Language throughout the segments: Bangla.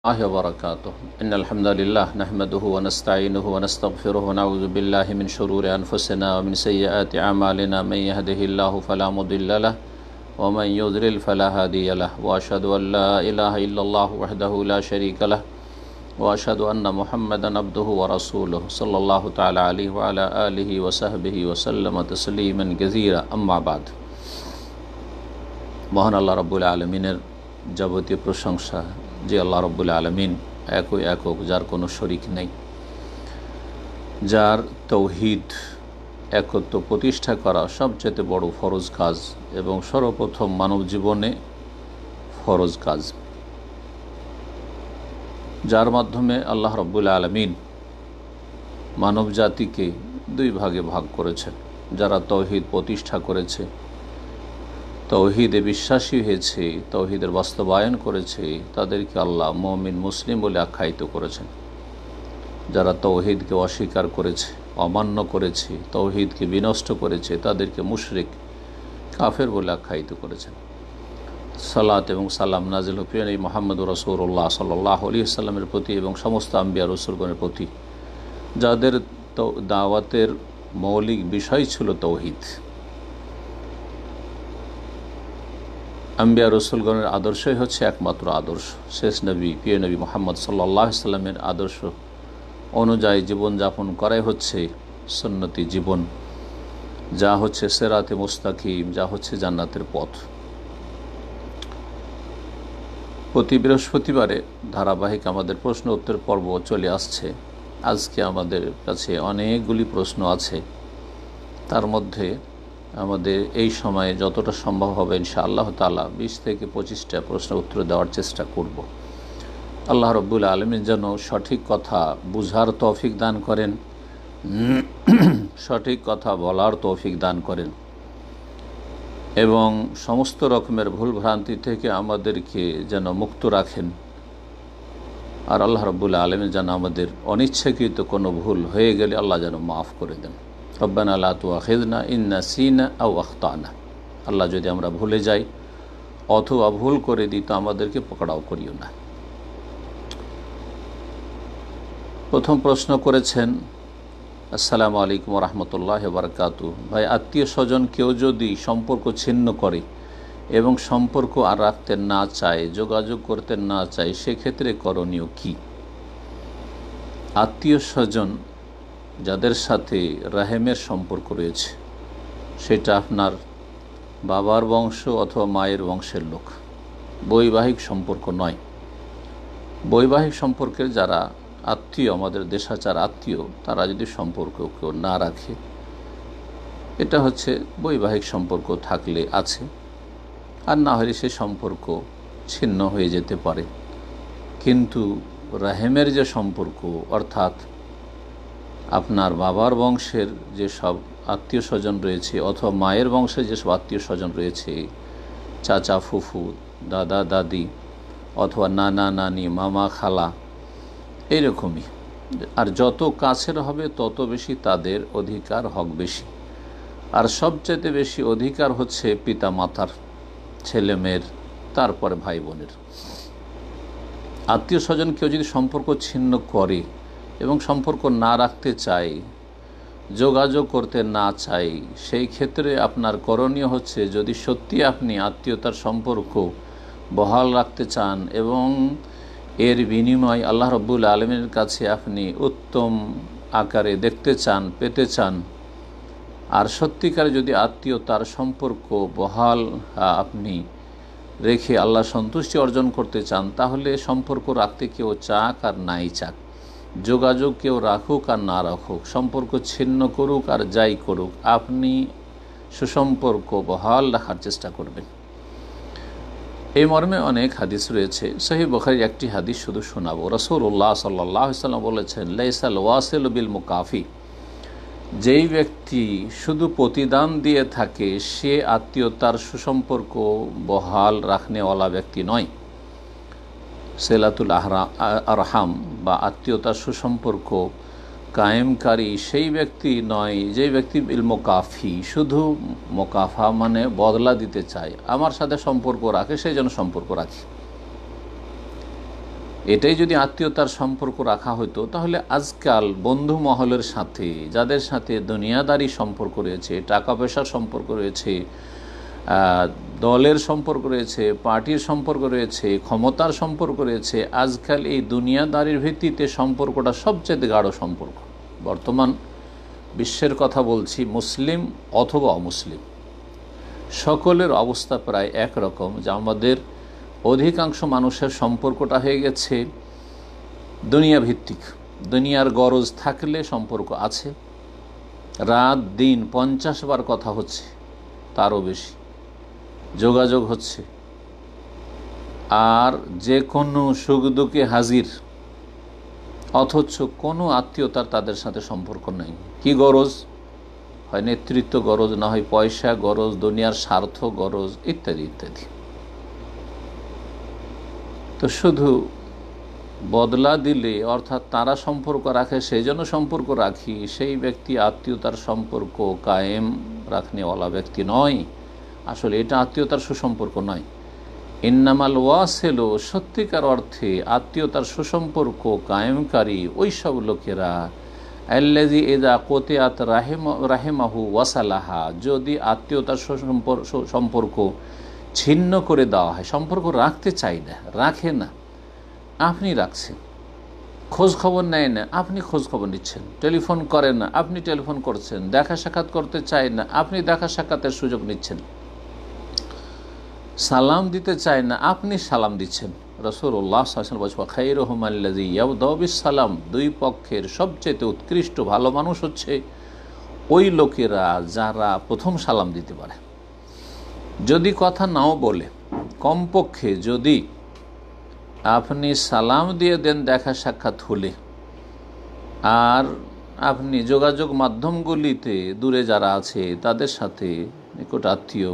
الله وبركاته إن الحمد لله نحمده ونستعينه ونستغفره ونعوذ بالله من شرور أنفسنا ومن سيئات أعمالنا من يهده الله فلا مضل له ومن يضلل فلا هادي له وأشهد أن لا إله إلا الله وحده لا شريك له وأشهد أن محمدا عبده ورسوله صلى الله تعالى عليه وعلى آله وصحبه وسلم تسليما كثيرا أما بعد মহান আল্লাহ রাব্বুল আলামিনের যাবতীয় প্রশংসা যে আল্লাহ রাব্বুল আলামিন একই একক, যার কোনো শরিক নেই, যার তৌহিদ একত্ব প্রতিষ্ঠা করা সবচেয়ে বড় ফরজ কাজ এবং সর্বপ্রথম মানব জীবনে ফরজ কাজ, যার মাধ্যমে আল্লাহ রাব্বুল আলামিন মানব জাতিকে দুই ভাগে ভাগ করেছেন। যারা তৌহিদ প্রতিষ্ঠা করেছে, তৌহিদে বিশ্বাসী হয়েছে, তৌহিদের বাস্তবায়ন করেছে, তাদেরকে আল্লাহ মুমিন মুসলিম বলে আখ্যায়িত করেছেন। যারা তৌহিদকে অস্বীকার করেছে, অমান্য করেছে, তৌহিদকে বিনষ্ট করেছে, তাদেরকে মুশরিক, কাফের বলে আখ্যায়িত করেছেন। সালাত এবং সালাম নাজিল হোক প্রিয় নবী মুহাম্মদুর রাসূলুল্লাহ সাল্লাল্লাহু আলাইহি ওয়াসাল্লামের প্রতি এবং সমস্ত আম্বিয়া রাসূলগণের প্রতি, যাদের দাওয়াতের মৌলিক বিষয় ছিল তৌহিদ। আম্বিয়া রসুলগণের আদর্শই হচ্ছে একমাত্র আদর্শ। শেষ নবী প্রিয় নবী মুহাম্মদ সাল্লাল্লাহু আলাইহি ওয়াসাল্লামের আদর্শ অনুযায়ী জীবনযাপন করাই হচ্ছে সুন্নতি জীবন, যা হচ্ছে সিরাতে মুস্তাকিম, যা হচ্ছে জান্নাতের পথ। প্রতি বৃহস্পতিবারে ধারাবাহিক আমাদের প্রশ্ন উত্তর পর্ব চলে আসছে। আজকে আমাদের কাছে অনেকগুলি প্রশ্ন আছে, তার মধ্যে আমাদের এই সময়ে যতটা সম্ভব হবে ইনশাআল্লাহ তাআলা 20 থেকে 25টা প্রশ্ন উত্তর দেওয়ার চেষ্টা করব। আল্লাহ রাব্বুল আলামিন যেন সঠিক কথা বুঝার তৌফিক দান করেন, সঠিক কথা বলার তৌফিক দান করেন এবং সমস্ত রকমের ভুল ভ্রান্তি থেকে আমাদেরকে যেন মুক্ত রাখেন। আর আল্লাহ রাব্বুল আলামিন যেন আমাদের অনিচ্ছাকৃত কোনো ভুল হয়ে গেলে আল্লাহ যেন মাফ করে দেন। রব্বানা লা তুআখিযনা ইন নাসিনা আও আখতানা। আল্লাহ যদি আমরা ভুলে যাই অথবা ভুল করে দিই তো আমাদেরকে পকড়াও করিও না। প্রথম প্রশ্ন করেছেন, আসসালামু আলাইকুম ওয়া রাহমাতুল্লাহি ওয়া বারাকাতুহু। ভাই, আত্মীয় স্বজন কেউ যদি সম্পর্ক ছিন্ন করে এবং সম্পর্ক আর রাখতে না চায়, যোগাযোগ করতে না চায়, সেক্ষেত্রে করণীয় কি? আত্মীয় স্বজন যাদের সাথে রাহেমের সম্পর্ক রয়েছে, সেটা আপনার বাবার বংশ অথবা মায়ের বংশের লোক, বৈবাহিক সম্পর্ক নয়। বৈবাহিক সম্পর্কের যারা আত্মীয়, আমাদের দেশাচার আত্মীয়, তারা যদি সম্পর্ক কেউ না রাখে, এটা হচ্ছে বৈবাহিক সম্পর্ক থাকলে আছে, আর না হলে সে সম্পর্ক ছিন্ন হয়ে যেতে পারে। কিন্তু রাহেমের যে সম্পর্ক, অর্থাৎ আপনার বাবার বংশের যেসব আত্মীয় স্বজন রয়েছে অথবা মায়ের বংশের যেসব আত্মীয় স্বজন রয়েছে, চাচা ফুফু, দাদা দাদি অথবা নানা নানি, মামা খালা, এইরকমই। আর যত কাছের হবে তত বেশি তাদের অধিকার হক বেশি। আর সবচেয়ে বেশি অধিকার হচ্ছে পিতা মাতার, ছেলে মেয়ের, তারপরে ভাই বোনের। আত্মীয় স্বজন কেউ যদি সম্পর্ক ছিন্ন করে এবং সম্পর্ক না রাখতে চাই, যোগাযোগ করতে না চাই, সেই ক্ষেত্রে আপনার করণীয় হচ্ছে, যদি সত্যি আপনি আত্মীয়তার সম্পর্ক বহাল রাখতে চান এবং এর বিনিময় আল্লাহ রাব্বুল আলামিনের কাছে আপনি উত্তম আকারে দেখতে চান, পেতে চান, আর সত্যিকার যদি আত্মীয়তার সম্পর্ক বহাল আপনি রেখে আল্লাহ সন্তুষ্টি অর্জন করতে চান, তাহলে সম্পর্ক রাখতে কেউ চাক আর নাই চাক, যোগাযোগ কেউ রাখুক আর না রাখুক, সম্পর্ক ছিন্ন করুক আর যাই করুক, আপনি সুসম্পর্ক বহাল রাখার চেষ্টা করবেন। এই মর্মে অনেক হাদিস রয়েছে। সহিহ বুখারীর একটি হাদিস শুধু শোনাবো। রাসূলুল্লাহ সাল্লাল্লাহু আলাইহি ওয়াসাল্লাম বলেছেন, লাইসাল ওয়াসিলু বিল মুকাফি। যেই ব্যক্তি শুধু প্রতিদান দিয়ে থাকে, সে আত্মীয়তার সুসম্পর্ক বহাল রাখনেওয়ালা ব্যক্তি নয়। সিলাতুল আরহাম বা আত্মীয়তার সুসম্পর্ক কায়েমকারী সেই ব্যক্তি নয় যে ব্যক্তি বিল মুকাফি, শুধু মোকাফা মানে বদলা দিতে চায়, আমার সাথে সম্পর্ক রাখে সেই জন্য সম্পর্ক রাখে। এটাই যদি আত্মীয়তার সম্পর্ক রাখা হতো তাহলে আজকাল বন্ধু মহলের সাথে, যাদের সাথে দুনিয়াদারি সম্পর্ক রয়েছে, টাকা পয়সার সম্পর্ক রয়েছে, দলের সম্পর্ক রয়েছে, পার্টির সম্পর্ক রয়েছে, ক্ষমতার সম্পর্ক রয়েছে, আজকাল এই দুনিয়াদারির ভিত্তিতে সম্পর্কটা সবচেয়ে গাঢ় সম্পর্ক। বর্তমান বিশ্বের কথা বলছি, মুসলিম অথবা অমুসলিম, সকলের অবস্থা প্রায় একরকম, যে আমাদের অধিকাংশ মানুষের সম্পর্কটা হয়ে গেছে দুনিয়া ভিত্তিক। দুনিয়ার গরজ থাকলে সম্পর্ক আছে, রাত দিন 50 বার কথা হচ্ছে, তারও বেশি যোগাযোগ হচ্ছে, আর যে কোনো সুখ দুঃখে হাজির, অথচ কোনো আত্মীয়তার তাদের সাথে সম্পর্ক নেই। কি গরজ? হয় নেতৃত্ব গরজ, না হয় পয়সা গরজ, দুনিয়ার স্বার্থ গরজ, ইত্যাদি ইত্যাদি। তো শুধু বদলা দিলে, অর্থাৎ তারা সম্পর্ক রাখে সেই জন্য সম্পর্ক রাখি, সেই ব্যক্তি আত্মীয়তার সম্পর্ক কায়েম রাখনেওয়ালা ব্যক্তি নয়। আসলে এটা আত্মীয়তার সুসম্পর্ক নয়। ইন্নামাল ওয়াসিল, সত্যিকার অর্থে আত্মীয়তার সুসম্পর্ক কায়েমকারী ওই সব লোকেরা, আল্লাযী ইযা কুতিআত রাহিমাহু ওয়াসালাহা, যদি আত্মীয়তার সম্পর্ক ছিন্ন করে দেওয়া হয়, সম্পর্ক রাখতে চাই না, রাখে না, আপনি রাখছেন, খোঁজ খবর নেয় না, আপনি খোঁজ খবর নিচ্ছেন, টেলিফোন করেন না, আপনি টেলিফোন করছেন, দেখা সাক্ষাৎ করতে চায় না, আপনি দেখা সাক্ষাতের সুযোগ নিচ্ছেন, সালাম দিতে চায় না, আপনি সালাম দিচ্ছেন। রাসূলুল্লাহ সাল্লাল্লাহু আলাইহি ওয়াসাল্লাম বলেছেন, খায়রুহুম আল্লাযী ইয়াবদাউ বিস-সালাম, দুই পক্ষের সবচেয়ে উৎকৃষ্ট ভালো মানুষ হচ্ছে ওই লোকেরা যারা প্রথম সালাম দিতে পারে। যদি কথা নাও বলে, কমপক্ষে যদি আপনি সালাম দিয়ে দেন দেখা সাক্ষাৎ হলে, আর আপনি যোগাযোগ মাধ্যমগুলিতে দূরে যারা আছে তাদের সাথে নিকট আত্মীয়,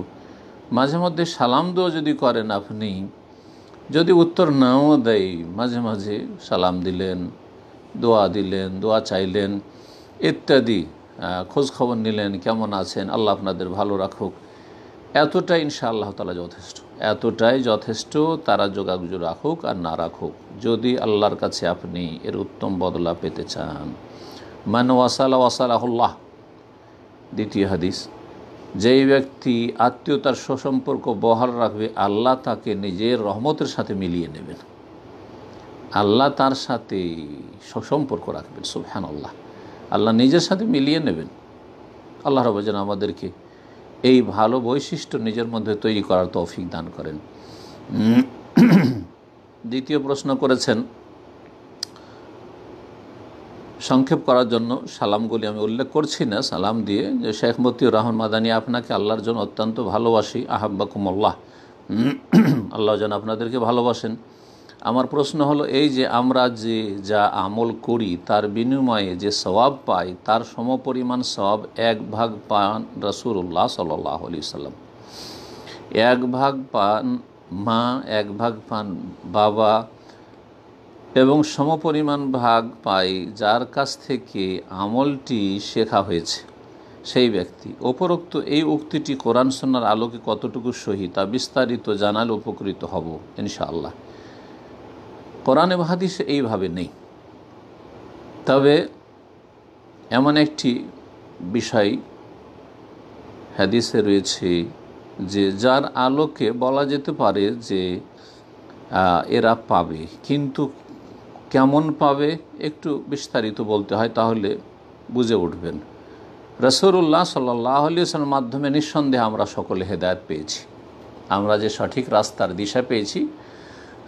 মাঝে মধ্যে সালাম দোয়া যদি করেন, আপনি যদি উত্তর নাও দেয়, মাঝে মাঝে সালাম দিলেন, দোয়া চাইলেন ইত্যাদি, খোঁজ খবর নিলেন, কেমন আছেন, আল্লাহ আপনাদের ভালো রাখুক, এতটাই ইনশাআল্লাহ তাআলা যথেষ্ট, এতটাই যথেষ্ট। তারা যোগাযোগ রাখুক আর না রাখুক, যদি আল্লাহর কাছে আপনি এর উত্তম বদলা পেতে চান। মান ওয়াসালা ওয়াসালাহুল্লাহ, দ্বিতীয় হাদিস, যেই ব্যক্তি আত্মীয়তার সুসম্পর্ক বহাল রাখবে, আল্লাহ তাকে নিজের রহমতের সাথে মিলিয়ে নেবেন, আল্লাহ তার সাথে সুসম্পর্ক রাখবেন। সুবহানাল্লাহ, আল্লাহ নিজের সাথে মিলিয়ে নেবেন। আল্লাহ রাব্বুল যেন আমাদেরকে এই ভালো বৈশিষ্ট্য নিজের মধ্যে তৈরি করার তৌফিক দান করেন। দ্বিতীয় প্রশ্ন করেছেন, সংক্ষেপ করার জন্য সালামগুলি আমি উল্লেখ করছি না, সালাম দিয়ে, যে শেখ মতিউর রহমান মাদানী, আপনাকে আল্লাহর জন্য অত্যন্ত ভালোবাসি, আহাব্বাকুমুল্লাহ, আল্লাহ যেন আপনাদেরকে ভালোবাসেন। আমার প্রশ্ন হলো এই যে আমরা যে যা আমল করি তার বিনিময়ে যে সওয়াব পাই, তার সমপরিমাণ সওয়াব 1 ভাগ পান রাসূলুল্লাহ সাল্লাল্লাহু আলাইহি সাল্লাম, 1 ভাগ পান মা, 1 ভাগ পান বাবা, এবং সমপরিমাণ ভাগ পাই যার কাছ থেকে আমলটি শেখা হয়েছে সেই ব্যক্তি। উপরোক্ত এই উক্তিটি কোরআন সুন্নাহর আলোকে কতটুকু সহি তা বিস্তারিত জানালে উপকৃত হব ইনশাআল্লাহ। কোরআন এবং হাদিসে এইভাবে নেই, তবে এমন একটি বিষয় হাদিসে রয়েছে যে যার আলোকে বলা যেতে পারে যে এরা পাবে, কিন্তু কেমন পাবে একটু বিস্তারিত বলতে হয়, তাহলে বুঝে উঠবেন। রাসূলুল্লাহ সাল্লাল্লাহু আলাইহি ওয়াসাল্লামের মাধ্যমে নিঃসন্দেহে আমরা সকলে হেদায়েত পেয়েছি, আমরা যে সঠিক রাস্তার দিশা পেয়েছি,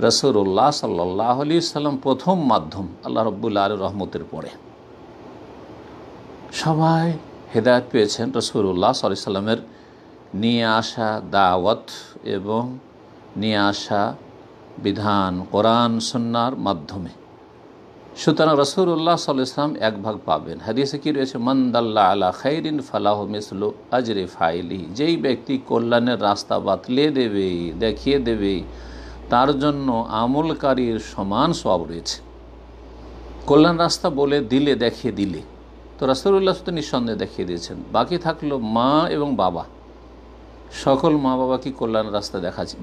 রাসূলুল্লাহ সাল্লাল্লাহু আলাইহি ওয়াসাল্লাম প্রথম মাধ্যম, আল্লাহ রাব্বুল আলামিনের রহমতের পরে সবাই হেদায়েত পেয়েছেন রাসূলুল্লাহ সাল্লাল্লাহু আলাইহি ওয়াসাল্লামের নিয়ে আসা দাওয়াত এবং নিয়ে আসা বিধান কোরআন সুন্নাহর মাধ্যমে। সুতরাং রাসূলুল্লাহ সাল্লাল্লাহু আলাইহি ওয়াসাল্লাম 1 ভাগ পাবেন। হাদিসে কি রয়েছে, মান দাল্লা আলা খাইরিন ফালাহু মিসলু আজরি ফাইলি, যেই ব্যক্তি কল্যাণের রাস্তা বাতলে দেবে, দেখিয়ে দেবে, তার জন্য আমলকারীর সমান সওয়াব রয়েছে। কল্যাণ রাস্তা বলে দিলে, দেখিয়ে দিলে, তো রাসূলুল্লাহ তো নিঃসন্দেহে দেখিয়ে দিয়েছেন। বাকি থাকলো মা এবং বাবা, সকল মা বাবা কি কল্যাণ রাস্তা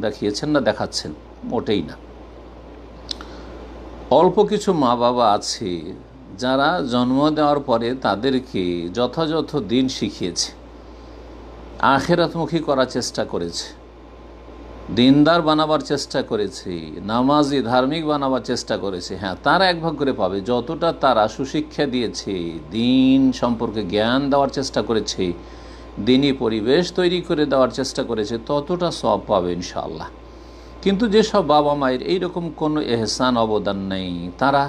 দেখিয়েছেন না দেখাচ্ছেন? মোটেই না। অল্প কিছু মা বাবা আছে যারা জন্ম দেওয়ার পরে তাদেরকে যথাযথ দিন শিখিয়েছে, আখিরাতমুখী করার চেষ্টা করেছে, দিনদার বানাবার চেষ্টা করেছে, নামাজি ধার্মিক বানাবার চেষ্টা করেছে। হ্যাঁ, তারা এক ভাগ করে পাবে। যতটা তারা সুশিক্ষা দিয়েছে, দিন সম্পর্কে জ্ঞান দেওয়ার চেষ্টা করেছে, দিনই পরিবেশ তৈরি করে দেওয়ার চেষ্টা করেছে, ততটা সওয়াব পাবে ইনশাআল্লাহ। কিন্তু যেসব বাবা মায়ের এইরকম কোনো এহসান অবদান নেই, তারা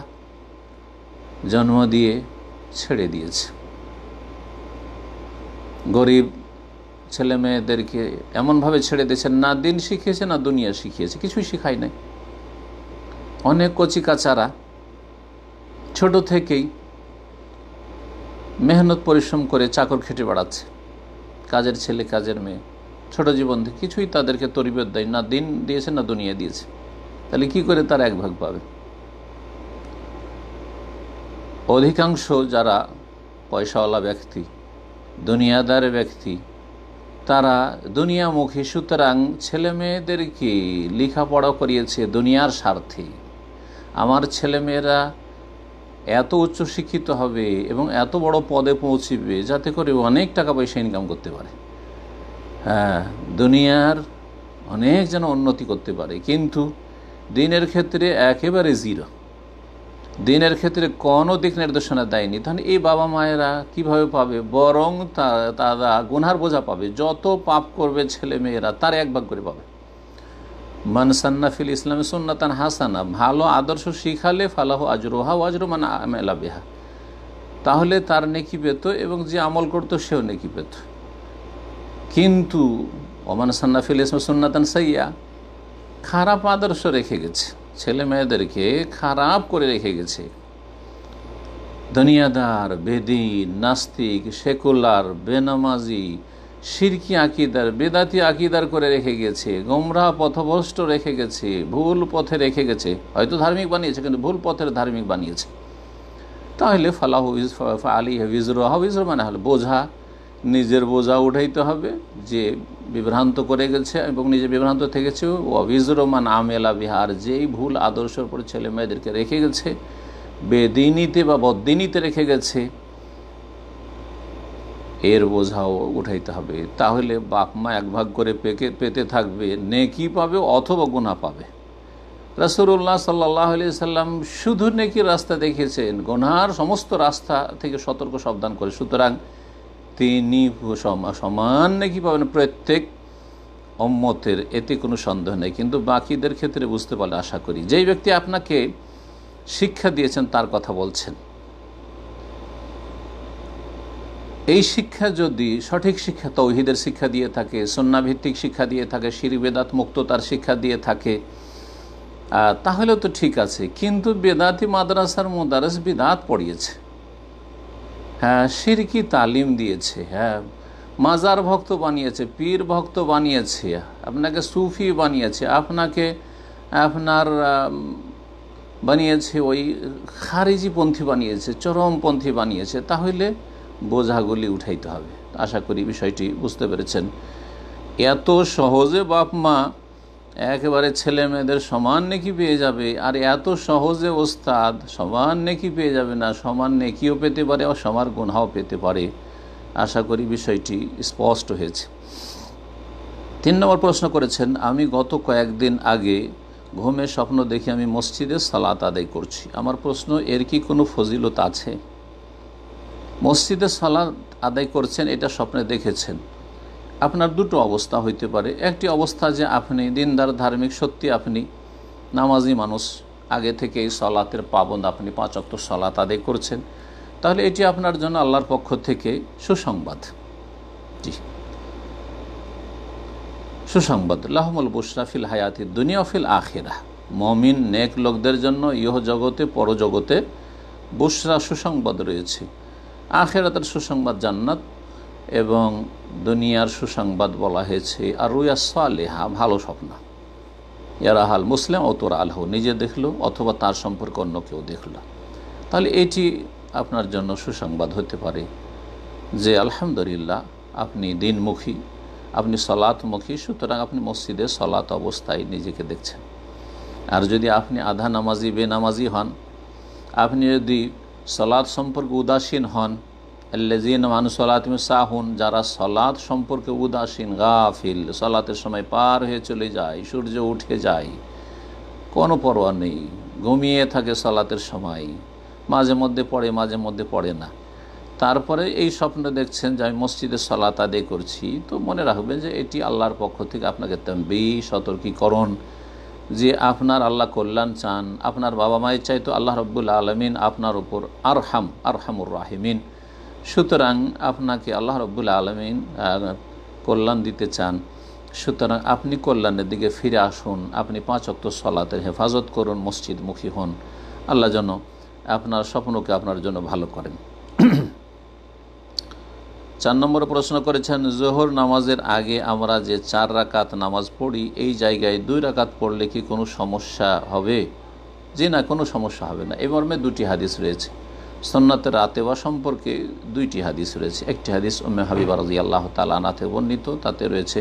জন্ম দিয়ে ছেড়ে দিয়েছে। গরিব ছেলে মেয়েদেরকে এমনভাবে ছেড়ে দিয়েছেন, না দিন শিখিয়েছে না দুনিয়া শিখিয়েছে, কিছুই শিখায় নাই। অনেক কচিকাচারা ছোট থেকেই মেহনত পরিশ্রম করে চাকর খেটে বেড়াচ্ছে, কাজের ছেলে কাজের মেয়ে, ছোট জীবন থেকে কিছুই তাদেরকে তরবিয়ত দেয় না, দিন দিয়েছে না দুনিয়া দিয়েছে। তাহলে কি করে তারা এক ভাগ পাবে? অধিকাংশ যারা পয়সাওয়ালা ব্যক্তি, দুনিয়াদার ব্যক্তি, তারা দুনিয়ামুখী, সুতরাং ছেলে মেয়েদেরকে লেখাপড়া করিয়েছে দুনিয়ার স্বার্থে। আমার ছেলেমেয়েরা এত উচ্চশিক্ষিত হবে এবং এত বড় পদে পৌঁছবে যাতে করে অনেক টাকা পয়সা ইনকাম করতে পারে, হ্যাঁ, দুনিয়ার অনেক যেন উন্নতি করতে পারে। কিন্তু দিনের ক্ষেত্রে একেবারে জিরো, দিনের ক্ষেত্রে কোনো দিক নির্দেশনা দেয়নি। তাহলে এই বাবা মায়েরা কিভাবে পাবে? বরং তারা গুনহার বোঝা পাবে। যত পাপ করবে ছেলে মেয়েরা তার এক ভাগ করে পাবে। মান সান্না ফিল ইসলামে সুন্নাতান হাসানা, ভালো আদর্শ শিখালে ফালাহু আজরুহা ওয়া আজরু মান আমিলা বিহা, তাহলে তার নেকি পেত এবং যে আমল করত সেও নেকি পেত। কিন্তু ওমান সান্না ফিল ইসলামে সুন্নাতান সাইয়্যা, খারাপ আদর্শ রেখে গেছে, ছেলে মেয়েদেরকে খারাপ করে রেখে গেছে। দুনিয়াদার, বেদিন, নাস্তিক, সেকুলার, বেনামাজি, শিরকি আকিদার, বেদাতি আকিদার করে রেখে গেছে, গোমরাহ পথভ্রষ্ট রেখে গেছে, ভুল পথে রেখে গেছে। হয়তো ধার্মিক বানিয়েছে কিন্তু ভুল পথের ধার্মিক বানিয়েছে। তাহলে ফালাহু আলিহি বিজরুহা বিজরু, মানে হলো বোঝা, নিজের বোঝা উঠাইতে হবে যে বিভ্রান্ত করে গেছে এবং নিজে বিভ্রান্ত থেকেছে। ও বিজরু মান আমিলা বিহা, আর যেই ভুল আদর্শের উপর ছেলে মেয়েদেরকে রেখে গেছে, বেদিনীতে বা বদ্দিনীতে রেখে গেছে, এর বোঝাও উঠাইতে হবে। তাহলে বাপ মা এক ভাগ করে পেতে থাকবে, নেকি পাবে অথবা গুনাহ পাবে। রাসূলুল্লাহ সাল্লাল্লাহু আলাইহি সাল্লাম শুধু নেকির রাস্তা দেখিয়েছেন, গুনাহর সমস্ত রাস্তা থেকে সতর্ক সাবধান করে। সুতরাং তিনি সমান নেকি পাবেন প্রত্যেক উম্মতের, এতে কোনো সন্দেহ নেই। কিন্তু বাকিদের ক্ষেত্রে বুঝতে পারলে আশা করি, যেই ব্যক্তি আপনাকে শিক্ষা দিয়েছেন তার কথা বলছেন, এই শিক্ষা যদি সঠিক শিক্ষা, তাওহীদের শিক্ষা দিয়ে থাকে, সুন্নাহভিত্তিক শিক্ষা দিয়ে থাকে, শিরক বেদাত মুক্ততার শিক্ষা দিয়ে থাকে, তাহলেও তো ঠিক আছে। কিন্তু বেদাতি মাদ্রাসার মুদারিস বিদাত পড়িয়েছে, হ্যাঁ, শিরকি তালিম দিয়েছে, হ্যাঁ, মাজার ভক্ত বানিয়েছে, পীর ভক্ত বানিয়েছে, আপনাকে সুফি বানিয়েছে, আপনাকে আপনার বানিয়েছে ওই খারিজি পন্থী বানিয়েছে, চরমপন্থী বানিয়েছে। তাহলে বোঝাগুলি উঠাইতে হবে। আশা করি বিষয়টি বুঝতে পেরেছেন। এত সহজে বাপ মা একেবারে ছেলে মেয়েদের সমান নেকি পেয়ে যাবে, আর এত সহজে ওস্তাদ সমান নেকি পেয়ে যাবে না, সমান নেকিও পেতে পারে আর সমান গুনাহও পেতে পারে। আশা করি বিষয়টি স্পষ্ট হয়েছে। 3 নম্বর প্রশ্ন করেছেন, আমি গত কয়েকদিন আগে ঘুমে স্বপ্ন দেখি আমি মসজিদে সালাত আদায় করছি। আমার প্রশ্ন, এর কি কোনো ফজিলত আছে? মসজিদে সালাত আদায় করছেন, এটা স্বপ্নে দেখেছেন, আপনার দুটো অবস্থা হইতে পারে। একটি অবস্থা যে আপনি দিনদার ধার্মিক, সত্যি আপনি নামাজি মানুষ, আগে থেকে এই সালাতের পাবন্দ, আপনি 5 ওয়াক্ত সালাত আদায় করছেন, তাহলে এটি আপনার জন্য আল্লাহর পক্ষ থেকে সুসংবাদ। জি, সুসংবাদ। লাহুমুল বুশরা ফিল হায়াতি দুনিয়া ফিল আখিরাহ, মুমিন নেক লোকদের জন্য ইহ জগতে পরজগতে বুশরা সুসংবাদ রয়েছে। আখিরাতের সুসংবাদ জান্নাত এবং দুনিয়ার সুসংবাদ বলা হয়েছে আর রুয়া সালেহা, ভালো স্বপ্ন। ইয়ারাহাল মুসলিম ও তোরা আলহ, নিজে দেখলো অথবা তার সম্পর্কে অন্য কেউ দেখলো। তাহলে এটি আপনার জন্য সুসংবাদ হতে পারে যে আলহামদুলিল্লাহ আপনি দিনমুখী, আপনি সলাতমুখী, সুতরাং আপনি মসজিদে সলাত অবস্থায় নিজেকে দেখছেন। আর যদি আপনি আধা নামাজি বেনামাজি হন, আপনি যদি সলাৎ সম্পর্কে উদাসীন হন, আল্লাযীনা আন সলাতিহিম সাহুন, যারা সলাৎ সম্পর্কে উদাসীন, গাফিল, সলাতের সময় পার হয়ে চলে যায়, সূর্য উঠে যায়, কোনো পরোয়া নেই, ঘুমিয়ে থাকে সলাতের সময়, মাঝে মধ্যে পড়ে মাঝে মধ্যে পড়ে না, তারপরে এই স্বপ্ন দেখছেন যে আমি মসজিদে সলাত আদায় করছি, তো মনে রাখবেন যে এটি আল্লাহর পক্ষ থেকে আপনাকে তানবীহ, সতর্কীকরণ, যে আপনার আল্লাহ কল্যাণ চান, আপনার বাবা মায়ের চাইতো আল্লাহ রাব্বুল আলামিন আপনার উপর আরহামুর রাহিমিন। সুতরাং আপনাকে আল্লাহ রাব্বুল আলামিন কল্যাণ দিতে চান। সুতরাং আপনি কল্যাণের দিকে ফিরে আসুন, আপনি 5 ওয়াক্ত সলাতের হেফাজত করুন, মসজিদমুখী হন, আল্লাহ যেন আপনার স্বপ্নকে আপনার জন্য ভালো করেন। 4 নম্বরে প্রশ্ন করেছেন, জোহর নামাজের আগে আমরা যে 4 রাকাত নামাজ পড়ি, এই জায়গায় 2 রাকাত পড়লে কি কোনো সমস্যা হবে? জি না, কোনো সমস্যা হবে না। এই মর্মে 2টি হাদিস রয়েছে। সুন্নাতে রাতেবা সম্পর্কে 2টি হাদিস রয়েছে। একটি হাদিস উম্মে হাবিবা রাদিয়াল্লাহু তাআলা আনহা থেকে বর্ণিত, তাতে রয়েছে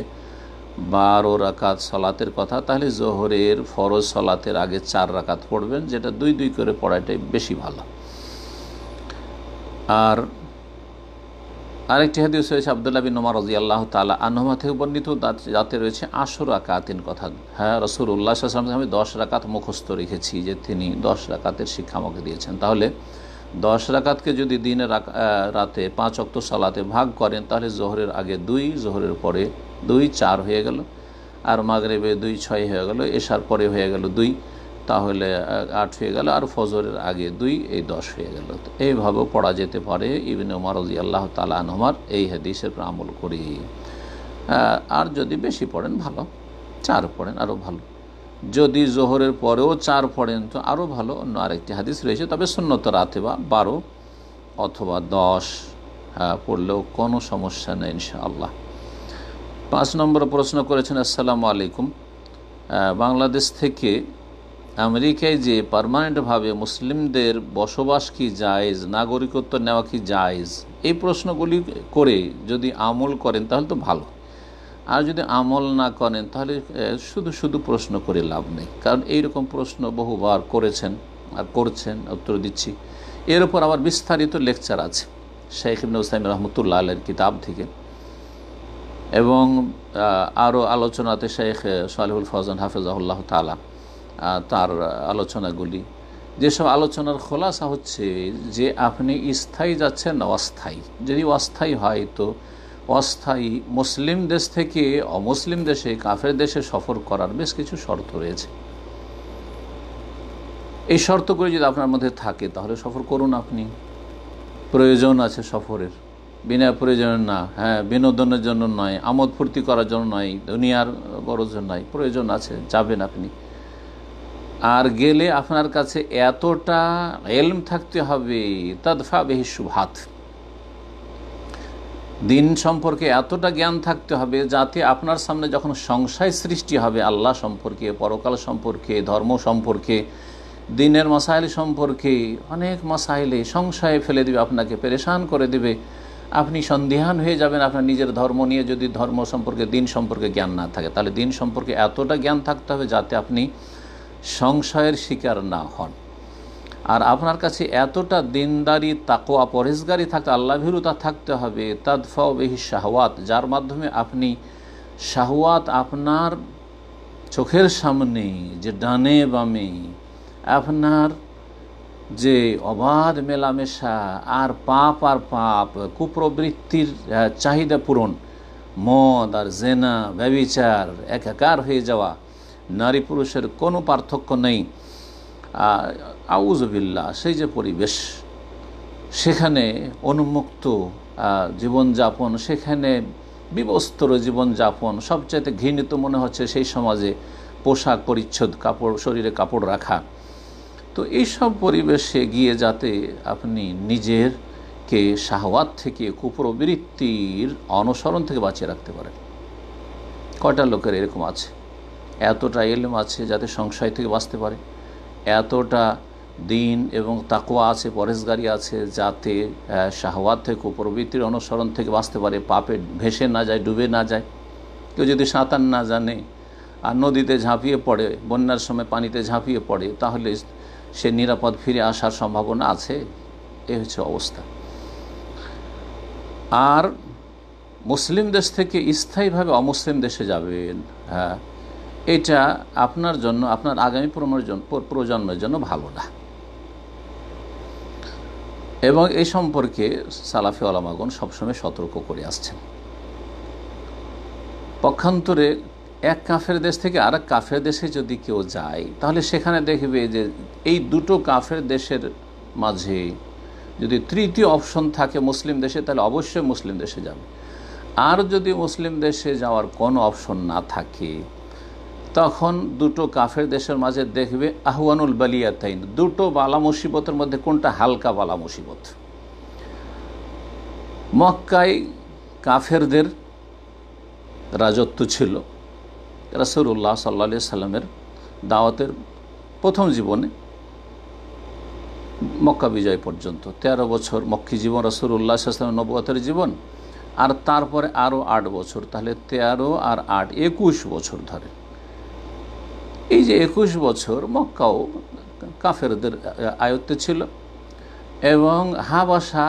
12 রাকাত সলাতের কথা। তাহলে জোহরের ফরজ সলাতের আগে 4 রাকাত পড়বেন, যেটা 2 করে পড়াটাই বেশি ভালো। আর আরেকটি হাদিস রয়েছে আব্দুল্লাহ বিন ওমর রাদিয়াল্লাহু তাআলা আনহুমা থেকে বর্ণিত, যাতে রয়েছে 10 রাকাতের কথা। হ্যাঁ, রাসূলুল্লাহ সাল্লাল্লাহু আলাইহি ওয়াসাল্লাম, আমি 10 রাকাত মুখস্থ রেখেছি, যে তিনি 10 রাকাতের শিক্ষা আমাকে দিয়েছেন। তাহলে 10 রাকাতকে যদি দিনে রাতে 5 ওয়াক্ত সালাতে ভাগ করেন, তাহলে জোহরের আগে 2, জোহরের পরে 2, 4 হয়ে গেল, আর মাগরিবে 2, 6 হয়ে গেল, এশার পরে হয়ে গেল 2, তাহলে 8 হয়ে গেল, আর ফজরের আগে 2, এই 10 হয়ে গেল। এইভাবেও পড়া যেতে পারে। ইবনে ওমর রাদিয়াল্লাহু তাআলা আনহুমার এই হাদিসের উপর আমল করি। আর যদি বেশি পড়েন ভালো, 4 পড়েন আরও ভালো। যদি জোহরের পরেও 4 পড়েন তো আরও ভালো। অন্য আরেকটি হাদিস রয়েছে, তবে সুন্নত রাতেবা 12 অথবা 10 পড়লেও কোনো সমস্যা নেই ইনশাআল্লাহ। 5 নম্বর প্রশ্ন করেছেন, আসসালামু আলাইকুম, বাংলাদেশ থেকে আমেরিকায় যে পার্মানেন্টভাবে মুসলিমদের বসবাস কি জায়েজ, নাগরিকত্ব নেওয়া কি জায়েজ? এই প্রশ্নগুলি করে যদি আমল করেন তাহলে তো ভালো, আর যদি আমল না করেন তাহলে শুধু প্রশ্ন করে লাভ নেই। কারণ এইরকম প্রশ্ন বহুবার করেছেন আর করছেন, উত্তর দিচ্ছি। এর উপর আবার বিস্তারিত লেকচার আছে শেখ ইবনে উসাইমিন রাহমাতুল্লাহ আলাইহির কিতাব থেকে, এবং আরও আলোচনাতে শেখ সালেহুল ফওজান হাফেজাহুল্লাহ তাআলা তার আলোচনাগুলি, যেসব আলোচনার খোলাসা হচ্ছে যে আপনি স্থায়ী যাচ্ছেন না অস্থায়ী। যদি অস্থায়ী হয় তো অস্থায়ী মুসলিম দেশ থেকে অমুসলিম দেশে, কাফের দেশে সফর করার বেশ কিছু শর্ত রয়েছে। এই শর্তগুলি যদি আপনার মধ্যে থাকে তাহলে সফর করুন। আপনি প্রয়োজন আছে সফরের, বিনা প্রয়োজন না, হ্যাঁ, বিনোদনের জন্য নয়, আমোদ ফুর্তি করার জন্য নয়, দুনিয়ার গরজের নয়, প্রয়োজন আছে, যাবেন আপনি। আর গেলে আপনার কাছে এতটা ইলম থাকতে হবে, তাদফা বিহি শুবহাত, দিন সম্পর্কে এতটা জ্ঞান থাকতে হবে যাতে আপনার সামনে যখন সংশয় সৃষ্টি হবে আল্লাহ সম্পর্কে, পরকাল সম্পর্কে, ধর্ম সম্পর্কে, দিনের মাসাইল সম্পর্কে, অনেক মাসাইলে সংশয়ে ফেলে দিবে, আপনাকে পেরেশান করে দিবে, আপনি সন্দিহান হয়ে যাবেন আপনার নিজের ধর্ম নিয়ে। যদি ধর্ম সম্পর্কে, দিন সম্পর্কে জ্ঞান না থাকে, তাহলে দিন সম্পর্কে এতটা জ্ঞান থাকতে হবে যাতে আপনি সংশয়ের শিকার না হন। আর আপনার কাছে এতটা দিনদারি, তাকওয়া, পরহেজগারি থাকতে, আল্লাহ ভীরুতা থাকতে হবে, তাদফাউ বিহি শাহওয়াত, যার মাধ্যমে আপনি শাহওয়াত আপনার চোখের সামনে, যে ডানে বামে আপনার যে অবাধ মেলামেশা আর পাপ কুপ্রবৃত্তির চাহিদা পূরণ, মদ আর জেনা, ব্যভিচার, একাকার হয়ে যাওয়া, নারী পুরুষের কোনো পার্থক্য নেই, আউযুবিল্লাহ, সেই যে পরিবেশ, সেখানে উন্মুক্ত জীবনযাপন, সেখানে বিবস্ত্র জীবনযাপন, সবচাইতে ঘৃণিত মনে হচ্ছে সেই সমাজে পোশাক পরিচ্ছদ, কাপড়, শরীরে কাপড় রাখা। তো এইসব পরিবেশে গিয়ে যাতে আপনি নিজেরকে শাহওয়াত থেকে, কুপ্রবৃত্তির অনুসরণ থেকে বাঁচিয়ে রাখতে পারেন। কয়টা লোকের এরকম আছে, এতটা ইলম আছে যাতে সংশয় থেকে বাঁচতে পারে, এতটা দিন এবং তাকওয়া আছে, পরহেজগারি আছে যাতে শাহওয়াত থেকে, কুপ্রবৃত্তির অনুসরণ থেকে বাঁচতে পারে, পাপে ভেসে না যায়, ডুবে না যায়। কেউ যদি সাঁতার না জানে আর নদীতে ঝাঁপিয়ে পড়ে, বন্যার সময় পানিতে ঝাঁপিয়ে পড়ে, তাহলে সে নিরাপদ ফিরে আসার সম্ভাবনা আছে? এই হচ্ছে অবস্থা। আর মুসলিম দেশ থেকে স্থায়ীভাবে অমুসলিম দেশে যাবেন, হ্যাঁ, এটা আপনার জন্য, আপনার আগামী প্রজন্মের জন্য ভালো না। এবং এই সম্পর্কে সালাফি ওলামাগণ সবসময় সতর্ক করে আসছেন। পক্ষান্তরে এক কাফের দেশ থেকে আর এক কাফের দেশে যদি কেউ যায়, তাহলে সেখানে দেখবে যে এই দুটো কাফের দেশের মাঝে যদি তৃতীয় অপশন থাকে মুসলিম দেশে, তাহলে অবশ্যই মুসলিম দেশে যাবে। আর যদি মুসলিম দেশে যাওয়ার কোনো অপশন না থাকে, তখন দুটো কাফের দেশের মাঝে দেখবে আহওয়ানুল বালিয়াতাইন, দুটো বালা মুসিবতের মধ্যে কোনটা হালকা বালা মুসিবত। মক্কায় কাফেরদের রাজত্ব ছিল রাসূলুল্লাহ সাল্লাল্লাহু আলাইহি সাল্লামের দাওয়াতের প্রথম জীবনে, মক্কা বিজয় পর্যন্ত 13 বছর মক্কি জীবন, রাসূলুল্লাহ সাল্লাল্লাহু আলাইহি সাল্লামের নবুয়তের জীবন, আর তারপরে আরও 8 বছর, তাহলে 13 আর 8 21 বছর ধরে। এই যে 21 বছর মক্কাও কাফেরদের আয়ত্তে ছিল, এবং হাবাসা,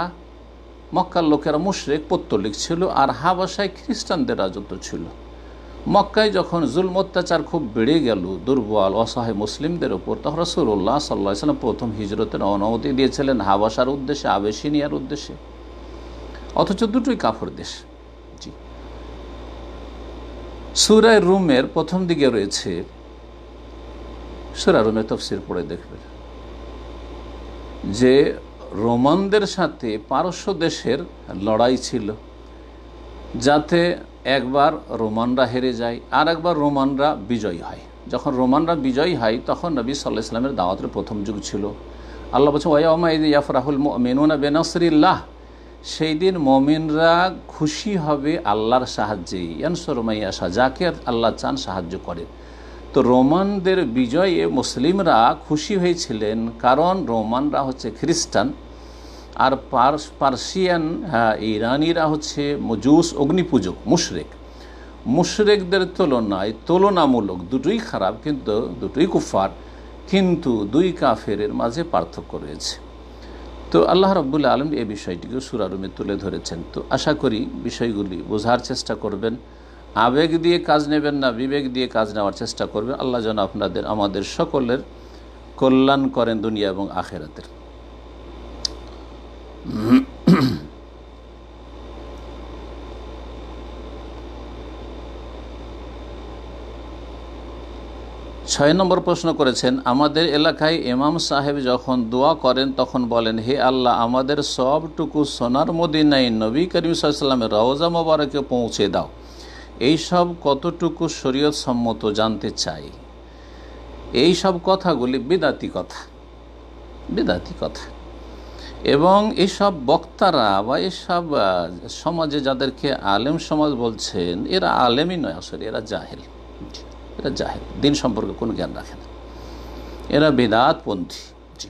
মক্কার লোকেরা মুশরিক পৌত্তলিক ছিল, আর হাবাসায় খ্রিস্টানদের রাজত্ব ছিল। মক্কায় যখন জুলম অত্যাচার খুব বেড়ে গেল দুর্বল অসহায় মুসলিমদের ওপর, তখন রাসূলুল্লাহ সাল্লাল্লাহু আলাইহি সাল্লাম প্রথম হিজরতের অনুমতি দিয়েছিলেন হাবাসার উদ্দেশ্যে, আবেশিনিয়ার উদ্দেশ্যে, অথচ দুটোই কাফের দেশ। জি, সূরা রুমের প্রথম দিকে রয়েছে, সূরা রুমের তাফসীর পড়ে দেখবেন যে রোমানদের সাথে পারস্য দেশের লড়াই ছিল, যাতে একবার রোমানরা হেরে যায় আর একবার রোমানরা বিজয়ী হয়। যখন রোমানরা বিজয়ী হয়, তখন নবী সাল্লাল্লাহু আলাইহি ওয়াসাল্লামের দাওয়াতের প্রথম যুগ ছিল। আল্লাহ বলছেন ওয়ায়াউমা ইয ইয়াফরাহুল মুমিনুনা বিনাসরিল্লাহ, সেই দিন মুমিনরা খুশি হবে আল্লাহর সাহায্যে, ইয়ানসুরু মান ইয়াশা, যাকে আল্লাহ চান সাহায্য করেন। তো রোমানদের বিজয়ে মুসলিমরা খুশি হয়েছিলেন, কারণ রোমানরা হচ্ছে খ্রিস্টান, আর পার্সিয়ান ইরানিরা হচ্ছে মজুস অগ্নিপূজক মুশরিক। মুশরিকদের তুলনায় তুলনামূলক দুটোই খারাপ, কিন্তু দুটোই কুফার, কিন্তু দুই কাফেরের মাঝে পার্থক্য রয়েছে। তো আল্লাহ রাব্বুল আলামিন এই বিষয়টিকে সূরা রুমে তুলে ধরেছেন। তো আশা করি বিষয়গুলি বোঝার চেষ্টা করবেন, আবেগ দিয়ে কাজ নেবেন না, বিবেক দিয়ে কাজ নেওয়ার চেষ্টা করবেন। আল্লাহ যেন আমাদের সকলের কল্যাণ করেন দুনিয়া এবং আখিরাতের। 6 নম্বর প্রশ্ন করেছেন, আমাদের এলাকায় ইমাম সাহেব যখন দোয়া করেন তখন বলেন, হে আল্লাহ, আমাদের সবটুকু সোনার মদিনায় নবী করিম সাল্লাল্লাহু আলাইহি ওয়াসাল্লামের রওজা মোবারকে পৌঁছে দাও। এই সব কতটুকু শরীয়ত সম্মত জানতে চাই। এই সব কথাগুলি বিদাতি কথা, এবং এইসব বক্তারা বা এইসব সমাজে যাদেরকে আলেম সমাজ বলছেন, এরা আলেমই নয়, আসলে এরা জাহেল। দিন সম্পর্কে কোনো জ্ঞান রাখে না, এরা বিদআতপন্থী। জি,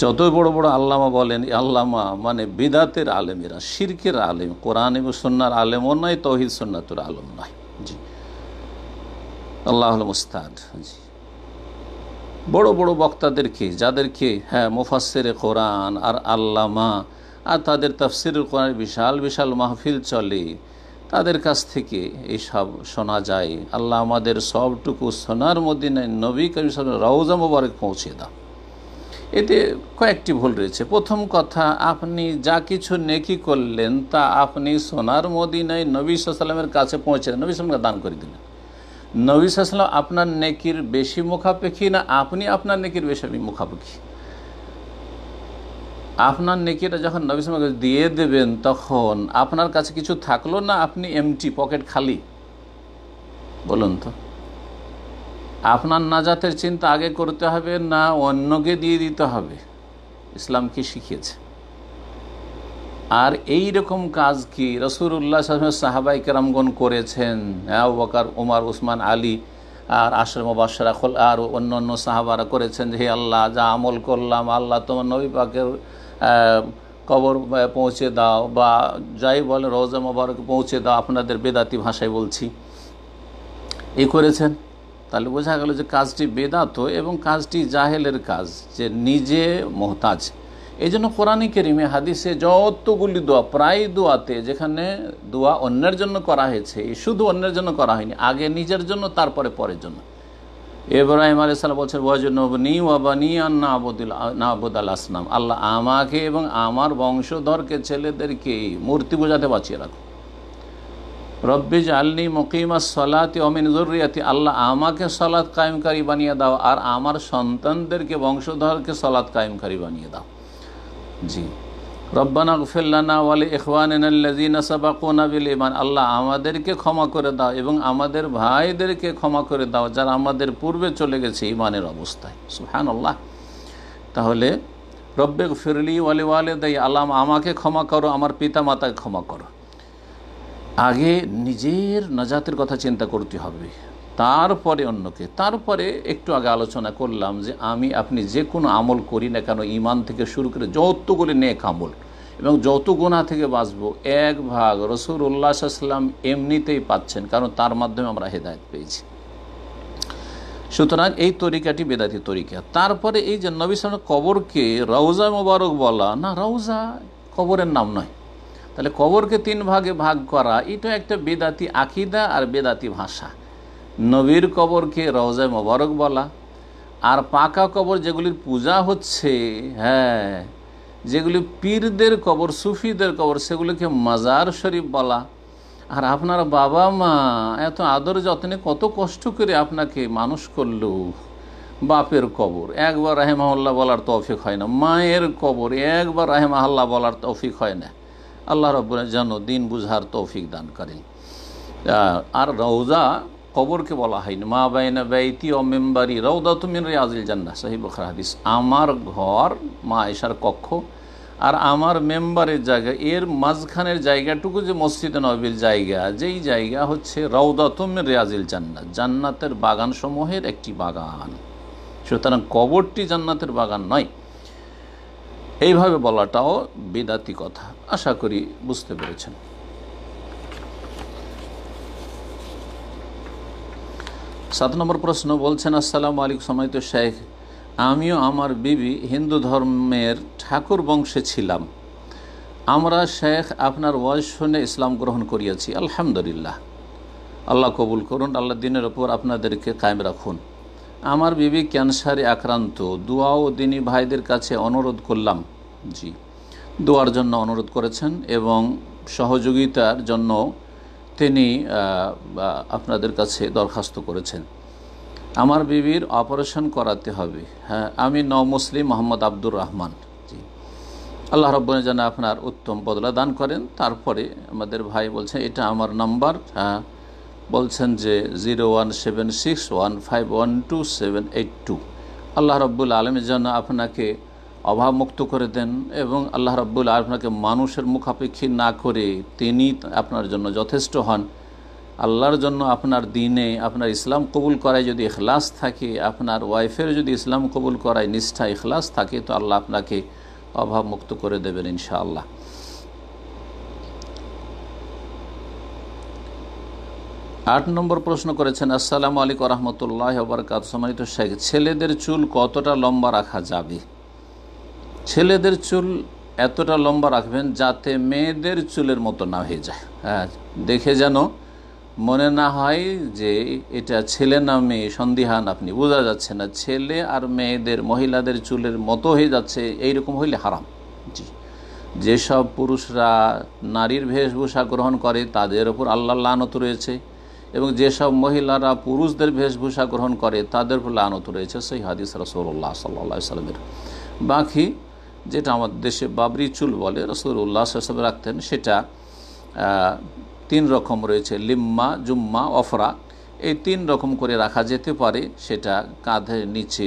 যত বড় বড় আল্লামা বলেন, আল্লামা মানে বিদআতের আলেম, এরা শিরকের আলেম, কোরআন এবং সুন্নাহর আলেমও নয়, তাওহীদ সুন্নাতের আলেম নয়। জি, আল্লাহুল মুস্তাআন। জি, বড় বড় বক্তাদেরকে, যাদেরকে মুফাসসিরে কোরআন আর আল্লামা, আর তাদের তাফসিরুল কোরআনের বিশাল বিশাল মাহফিল চলে, তাদের কাছ থেকে এইসব শোনা যায়, আল্লাহ আমাদের সবটুকু সোনার মদিনায় নবী করিম সাল্লাল্লাহু আলাইহি ওয়াসাল্লাম রওজা মোবারক পৌঁছে দাও। এতে কয়েকটি ভুল রয়েছে। প্রথম কথা, আপনি যা কিছু নেকি করলেন তা আপনি সোনার মদিনায় নবী সাল্লাল্লাহু আলাইহি ওয়াসাল্লামের কাছে পৌঁছে দেন, নবী সাল্লাল্লাহু আলাইহি ওয়াসাল্লামকে দান করে দিলেন। নবী সাল্লাল্লাহু আলাইহি ওয়াসাল্লাম আপনার নেকির বেশি মুখাপেক্ষী না আপনি আপনার নেকির বেশি মুখাপেক্ষী? আপনার নেকিটা যখন নবী সাল্লাল্লাহু আলাইহি ওয়াসাল্লামকে দিয়ে দেবেন, তখন আপনার কাছে কিছু থাকলো না, আপনি এমটি, পকেট খালি? বলুন তো, আপনার নাজাতের চিন্তা আগে করতে হবে না অন্যকে দিয়ে দিতে হবে? ইসলাম কি শিখিয়েছে? আর এই রকম কাজ কি রাসূলুল্লাহ সাল্লাল্লাহু আলাইহি ওয়াসাল্লাম সাহাবায়ে কেরামগণ করেছেন? আবু বকর, ওমর, উসমান, আলী আর আশরে মুবাশশারা আর অন্য সাহাবারা করেছেন যে, হে আল্লাহ, যা আমল করলাম, আল্লাহ তোমার নবী পাকের কবর পৌঁছে দাও, বা যাই বলে রওজা মোবারক পৌঁছে দাও, আপনাদের বেদাতি ভাষায় বলছি। এই করেছেন, তাহলে বোঝা গেল যে কাজটি বেদাত এবং কাজটি জাহেলের কাজ, যে নিজে মোহতাজ। এই জন্য কোরআনে কারিমে হাদিসে যতগুলি দোয়া, প্রায় দোয়াতে যেখানে দোয়া অন্যের জন্য করা হয়েছে, শুধু অন্যের জন্য করা হয়নি, আগে নিজের জন্য তারপরে পরের জন্য। ইব্রাহিম আলাইহিস সালাম বলছেন ওয়াজনুবনি ওয়া বানি আন না'বুদাল আসনাম, আল্লাহ আমাকে এবং আমার বংশধরকে, ছেলেদেরকে মূর্তি পূজাতে বাঁচিয়ে রাখো। রব্বি জাআলনি মুকিমাস সালাতি ওয়া মিন যুররিয়াতি, আল্লাহ আমাকে সালাত কায়েমকারী বানিয়ে দাও আর আমার সন্তানদেরকে, বংশধরকে সালাত কায়েমকারী বানিয়ে দাও। জি, রব্বানা গফির লানা ওয়া লিইখওয়ানিনা আল্লাযীনা সাবাকুনা বিল ঈমান, আল্লাহ আমাদেরকে ক্ষমা করে দাও এবং আমাদের ভাইদেরকে ক্ষমা করে দাও যারা আমাদের পূর্বে চলে গেছে ঈমানের অবস্থায়। সুবহানাল্লাহ। তাহলে রব্বে গফিরলি ওয়া লিওয়ালিদাইয়া, আল্লাহ আমাকে ক্ষমা করো, আমার পিতা মাতাকে ক্ষমা করো। আগে নিজের নাজাতের কথা চিন্তা করতে হবে, তারপরে অন্যকে। তারপরে একটু আগে আলোচনা করলাম যে আপনি যে কোনো আমল করি না কেন, ঈমান থেকে শুরু করে যতগুলি নেক আমল এবং যত গুনাহ থেকে বাঁচবো, এক ভাগ রাসূলুল্লাহ সাল্লাল্লাহু আলাইহি ওয়াসাল্লাম এমনিতেই পাচ্ছেন, কারণ তার মাধ্যমে আমরা হেদায়েত পেয়েছি। সুতরাং এই তরিকাটি বেদাতি তরিকা। তারপরে এই যে নবী সাল্লাল্লাহু আলাইহি ওয়াসাল্লাম কবরকে রওজা মোবারক বলা, না, রওজা কবরের নাম নয়। তাহলে কবরকে তিন ভাগে ভাগ করা, এটা একটা বেদাতি আকীদা আর বেদাতি ভাষা। নবীর কবরকে রওজা মোবারক বলা, আর পাকা কবর যেগুলির পূজা হচ্ছে, হ্যাঁ, যেগুলি পীরদের কবর, সুফিদের কবর, সেগুলিকে মাজার শরীফ বলা। আর আপনার বাবা মা এত আদর যত্নে কত কষ্ট করে আপনাকে মানুষ করলো, বাপের কবর একবার রাহেমাহুল্লাহ বলার তৌফিক হয় না, মায়ের কবর একবার রাহেমাহুল্লাহ বলার তৌফিক হয় না। আল্লাহ রাব্বুল যেন দিন বুঝার তৌফিক দান করেন। আর রওজা কবরকে বলা হয়নি, মা বাইনা বাইতি ও মেম্বারি রাউদাতুম মিন রিয়াজিল জান্নাহ, সহিহ বুখারী হাদিস। আমার ঘর, মা আয়েশার কক্ষ, আর আমার মেম্বারের জায়গা, এর মাঝখানের জায়গাটুকু যে মসজিদে নববীর জায়গা, যেই জায়গা হচ্ছে রাউদাতুম মিন রিয়াজিল জান্নাহ, জান্নাতের বাগান সমূহের একটি বাগান। সুতরাং কবরটি জান্নাতের বাগান নয়। এইভাবে বলাটাও বিদাতি কথা। আশা করি বুঝতে পেরেছেন। 7 নম্বর প্রশ্ন বলছেন, আসসালামু আলাইকুম সম্মানিত শেখ, আমিও আমার বিবি হিন্দু ধর্মের ঠাকুর বংশে ছিলাম। আমরা শেখ আপনার ওয়াজ শুনে ইসলাম গ্রহণ করিয়াছি, আলহামদুলিল্লাহ। আল্লাহ কবুল করুন, আল্লাহ দিনের ওপর আপনাদেরকে কায়েম রাখুন। আমার বিবি ক্যান্সারে আক্রান্ত, দোয়া ও দিনী ভাইদের কাছে অনুরোধ করলাম। জি, দোয়ার জন্য অনুরোধ করেছেন এবং সহযোগিতার জন্য তিনি আপনাদের কাছে দরখাস্ত করেছেন। আমার বিবির অপারেশন করাতে হবে। হ্যাঁ, আমি মুসলিম মোহাম্মদ আব্দুর রহমান। জি, আল্লাহ রাব্বুল যেন আপনার উত্তম বদলা দান করেন। তারপরে আমাদের ভাই বলছেন, এটা আমার নাম্বার। হ্যাঁ, বলছেন যে 01761512782। আল্লাহ রাব্বুল আলামিন যেন আপনাকে অভাবমুক্ত করে দেন এবং আল্লাহ রাব্বুল আপনাকে মানুষের মুখাপেক্ষী না করে তিনি আপনার জন্য যথেষ্ট হন। আল্লাহর জন্য আপনার দিনে, আপনার ইসলাম কবুল করায় যদি ইখলাস থাকে, আপনার ওয়াইফের যদি ইসলাম কবুল করায় নিষ্ঠা ইখলাস থাকে, তো আল্লাহ আপনাকে অভাবমুক্ত করে দেবেন ইনশাআল্লাহ। 8 নম্বর প্রশ্ন করেছেন, আসসালামু আলাইকুম ওয়া রাহমাতুল্লাহি ওয়া বারাকাতুহু। সম্মানিত শেখ, ছেলেদের চুল কতটা লম্বা রাখা যাবে? ছেলেদের চুল এতটা লম্বা রাখবেন যাতে মেয়েদের চুলের মতো না হয়ে যায়। হ্যাঁ, দেখে যেন মনে না হয় যে এটা ছেলে না মেয়ে, সন্দিহান, আপনি বোঝা যাচ্ছে না, ছেলে আর মেয়েদের, মহিলাদের চুলের মতো হয়ে যাচ্ছে, এইরকম হইলে হারাম। জি, যেসব পুরুষরা নারীর বেশভূষা গ্রহণ করে তাদের ওপর আল্লাহর লানত রয়েছে, এবং যেসব মহিলারা পুরুষদের বেশভূষা গ্রহণ করে তাদের উপর লানত রয়েছে। সেই হাদিস রাসূলুল্লাহ সাল্লাল্লাহু আলাইহি সাল্লামের। বাকি যেটা আমাদের দেশে বাবরি চুল বলে, রাসূলুল্লাহ সাল্লাল্লাহু আলাইহি ওয়াসাল্লাম রাখতেন, সেটা 3 রকম রয়েছে, লিম্মা, জুম্মা, অফরা। এই 3 রকম করে রাখা যেতে পারে। সেটা কাঁধের নিচে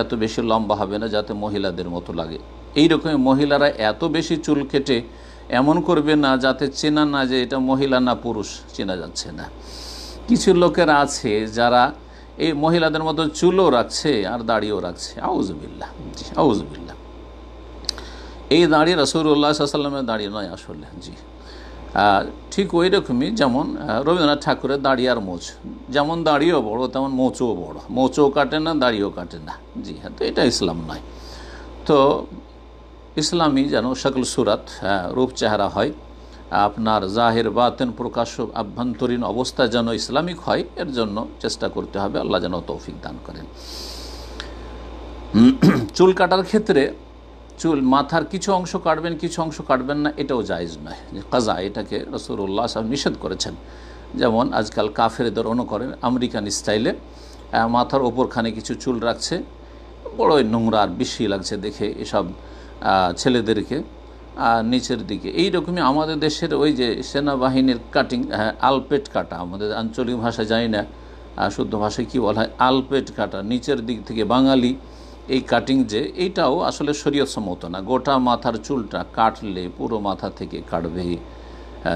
এত বেশি লম্বা হবে না যাতে মহিলাদের মতো লাগে। এইরকম মহিলারা এত বেশি চুল কেটে এমন করবে না যাতে চেনা না যে এটা মহিলা না পুরুষ, চেনা যাচ্ছে না। কিছু লোকের আছে যারা এই মহিলাদের মতো চুলও রাখছে আর দাড়িও রাখছে। আউযুবিল্লাহ, জি আউযুবিল্লাহ। এই দাড়ি রাসূলুল্লাহ সাল্লাল্লাহু আলাইহি ওয়াসাল্লামের দাড়ি নয় আসলে। জি, ঠিক ওই রকমই যেমন রবীন্দ্রনাথ ঠাকুরের দাড়ি আর মোচ, যেমন দাড়িও বড় তেমন মোচও বড়, মোচও কাটে না দাড়িও কাটে না। জি হ্যাঁ, তো এটা ইসলাম নয়। তো ইসলামী যেন সকল সুরাত রূপ চেহারা হয়, আপনার জাহের বাতেন প্রকাশ্য আভ্যন্তরীণ অবস্থা যেন ইসলামিক হয়, এর জন্য চেষ্টা করতে হবে। আল্লাহ যেন তৌফিক দান করেন। চুল কাটার ক্ষেত্রে চুল মাথার কিছু অংশ কাটবেন কিছু অংশ কাটবেন না, এটাও জায়েজ নয়। কাজা, এটাকে রাসূলুল্লাহ সাল্লাল্লাহু আলাইহি ওয়াসাল্লাম নিষেধ করেছেন। যেমন আজকাল কাফেরদের অনুকরণ আমেরিকান স্টাইলে মাথার ওপরখানে কিছু চুল রাখছে, বড়ই নোংরা আর বেশি লাগছে দেখে এসব ছেলেদেরকে। নিচের দিকে এই রকমই আমাদের দেশের ওই যে সেনাবাহিনীর কাটিং, আলপেট কাটা, আমাদের আঞ্চলিক ভাষায় জানি না শুদ্ধ ভাষায় কী বলা হয়, আলপেট কাটা, নিচের দিক থেকে বাঙালি এই কাটিং, যে এইটাও আসলে শরীয়ত সম্মত না। গোটা মাথার চুলটা কাটলে পুরো মাথা থেকে কাটবে,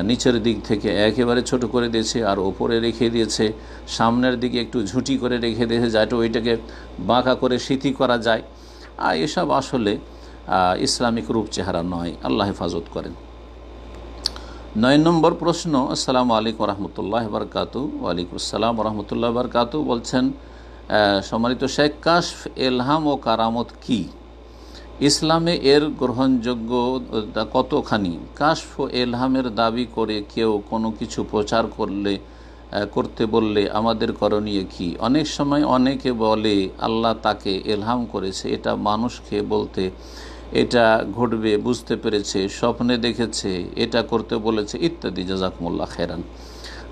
নিচের দিক থেকে একেবারে ছোট করে দিয়েছে আর ওপরে রেখে দিয়েছে, সামনের দিকে একটু ঝুঁটি করে রেখে দিয়েছে যাতে ওইটাকে বাঁকা করে সিথি করা যায়। আর এসব আসলে ইসলামিক রূপ চেহারা নয়। আল্লাহ হেফাজত করেন। 9 নম্বর প্রশ্ন। আসসালামু আলাইকুম রহমতুল্লাহ বারকাতু। ওয়ালাইকুম আসসালাম রহমতুল্লাহ বারকাতু। বলছেন, সম্মানিত শেখ, কাশফ, এলহাম ও কারামত কি? ইসলামে এর গ্রহণযোগ্যতা কতখানি? কাশফ ও এলহামের দাবি করে কেউ কোনো কিছু প্রচার করতে বললে আমাদের করণীয় কি? অনেক সময় অনেকে বলে আল্লাহ তাকে এলহাম করেছে, এটা মানুষকে বলতে, এটা ঘটবে বুঝতে পেরেছে, স্বপ্নে দেখেছে, এটা করতে বলেছে ইত্যাদি। জাযাকুমুল্লাহ খায়রান।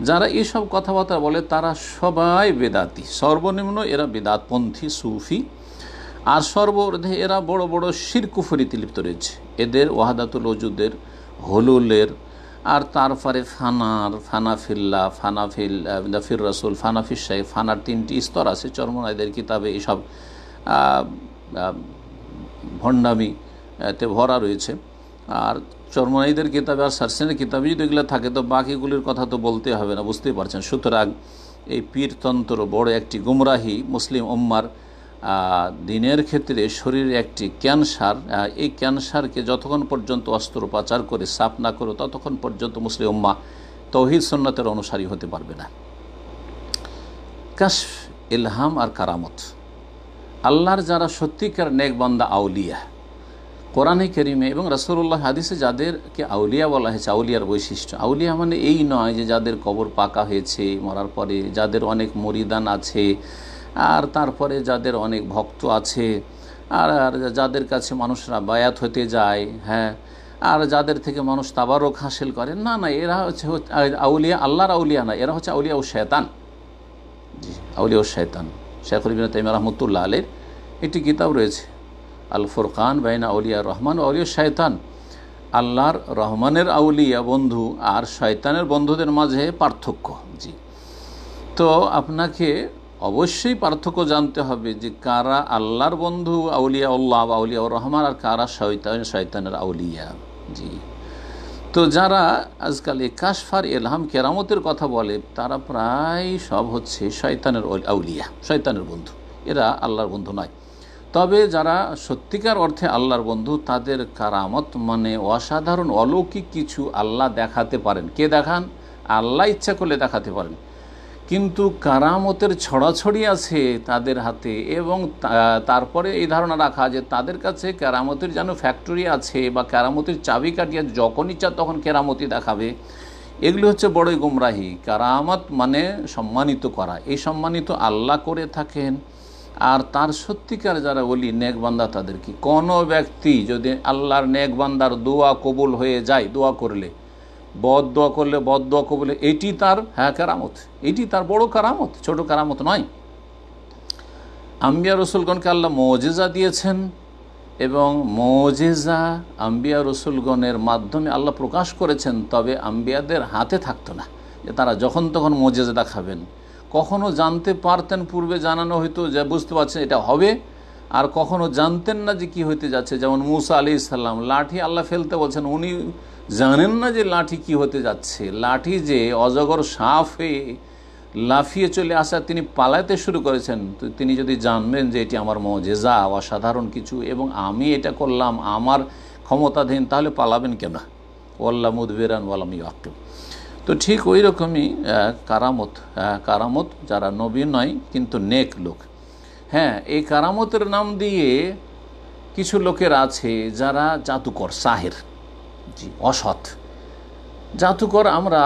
যারা এইসব কথাবার্তা বলে তারা সবাই বেদাতি, সর্বনিম্ন এরা বেদাতপন্থী সুফি, আর সর্বর্ধে এরা বড় বড় শিরক কুফরিতে লিপ্ত রয়েছে। এদের ওয়াহাদাতুল ওজুদের, হলুলের, আর তারপরে ফানাফিল্লা, ফানাফির রাসূল, ফানাফির শাইখ, ফানার 3টি স্তর আছে চরমনাইদের কিতাবে। এইসব ভণ্ডামিতে ভরা রয়েছে। আর চরমনাইদের কিতাবে আর সারসেনের কিতাবে যদি এগুলো থাকে তো বাকিগুলির কথা তো বলতে হবে না, বুঝতেই পারছেন। সুতরাং এই পীরতন্ত্র বড় একটি গুমরাহি, মুসলিম উম্মার দিনের ক্ষেত্রে শরীরে একটি ক্যান্সার। এই ক্যান্সারকে যতক্ষণ পর্যন্ত অস্ত্রোপচার করে সাফ না করো ততক্ষণ পর্যন্ত মুসলিম উম্মাহ তৌহিদ সুন্নাতের অনুসারী হতে পারবে না। কাশফ, ইলহাম আর কারামত, আল্লাহর যারা সত্যিকার নেক বান্দা আউলিয়া, কোরআনে কারিমে এবং রাসূলুল্লাহ হাদিসে যাদেরকে আউলিয়া বলা হয়েছে, আউলিয়ার বৈশিষ্ট্য, আউলিয়া মানে এই নয় যে যাদের কবর পাকা হয়েছে মরার পরে, যাদের অনেক মরিদান আছে, আর তারপরে যাদের অনেক ভক্ত আছে, আর যাদের কাছে মানুষরা বায়াত হতে যায়, হ্যাঁ, আর যাদের থেকে মানুষ তাবারক হাসিল করে। না না, এরা হচ্ছে আউলিয়া, আল্লাহর আউলিয়া না, এরা হচ্ছে আউলিয়া ও শয়তান। জি, আউলিয়া ও শয়তান। শেখুল ইবনে তাইমিয়া রাহমাতুল্লাহ আলাইহির একটি কিতাব রয়েছে, আল ফুরকান বাইনা আউলিয়া রহমান ও আউলিয়া শয়তান। আল্লাহর রহমানের আউলিয়া বন্ধু আর শয়তানের বন্ধুদের মাঝে পার্থক্য। জি, তো আপনাকে অবশ্যই পার্থক্য জানতে হবে যে কারা আল্লাহর বন্ধু আউলিয়া আল্লাহ বা আউলিয়া রহমান, আর কারা শয়তানের আউলিয়া। জি, তো যারা আজকাল এই কাশফার, এলহাম, কেরামতের কথা বলে তারা প্রায় সব হচ্ছে শয়তানের আউলিয়া, শয়তানের বন্ধু। এরা আল্লাহর বন্ধু নয়। তবে যারা সত্যিকার অর্থে আল্লাহর বন্ধু, তাদের কারামত মানে অসাধারণ অলৌকিক কিছু আল্লাহ দেখাতে পারেন। কে দেখান? আল্লাহ ইচ্ছা করলে দেখাতে পারেন। কিন্তু কারামতের ছড়াছড়ি আছে তাদের হাতে, এবং তারপরে এই ধারণা রাখা যে তাদের কাছে কেরামতের যেন ফ্যাক্টরি আছে বা কেরামতের চাবিকাঠি আছে, যখন ইচ্ছা তখন কেরামতি দেখাবে। এগুলি হচ্ছে বড়ই গুমরাহি। কারামত মানে সম্মানিত করা, এই সম্মানিত আল্লাহ করে থাকেন। আর তার সত্যিকার যারা ওলি নেক বান্দা, তাদের কি কোনো ব্যক্তি যদি আল্লাহর নেক বান্দার দোয়া কবুল হয়ে যায়, দোয়া করলে, বদদোয়া করলে বদদোয়া কবুল, এটি তার কারামত, এটি তার বড় কারামত, ছোট কারামত নয়। আম্বিয়া রসুলগণকে আল্লাহ মুজিজা দিয়েছেন, এবং মুজিজা আম্বিয়া রসুলগণের মাধ্যমে আল্লাহ প্রকাশ করেছেন। তবে আম্বিয়াদের হাতে থাকতো না যে তারা যখন তখন মুজিজা দেখাবেন। কখনো জানতে পারতেন, পূর্বে জানানো হয়তো, যে বুঝতে পারছেন এটা হবে, আর কখনো জানতেন না যে কি হতে যাচ্ছে। যেমন মুসা আলাইহিস সালাম, লাঠি আল্লাহ ফেলতে বলছেন, উনি জানেন না যে লাঠি কি হতে যাচ্ছে। লাঠি যে অজগর সাপ হয়ে লাফিয়ে চলে আসা, তিনি পালাতে শুরু করেছেন। তো তিনি যদি জানবেন যে এটি আমার মুজিজা, অসাধারণ কিছু, এবং আমি এটা করলাম আমার ক্ষমতাধীন, তাহলে পালাবেন কেন? ওয়াল্লা মুদবিরান ওয়ালাম ইউআক্কিব। তো ঠিক ওই রকমই কারামত যারা নবী নয় কিন্তু নেক লোক, হ্যাঁ, এই কারামতের নাম দিয়ে কিছু লোকের আছে যারা জাদুকর, সাহের, জি, অসৎ জাদুকর। আমরা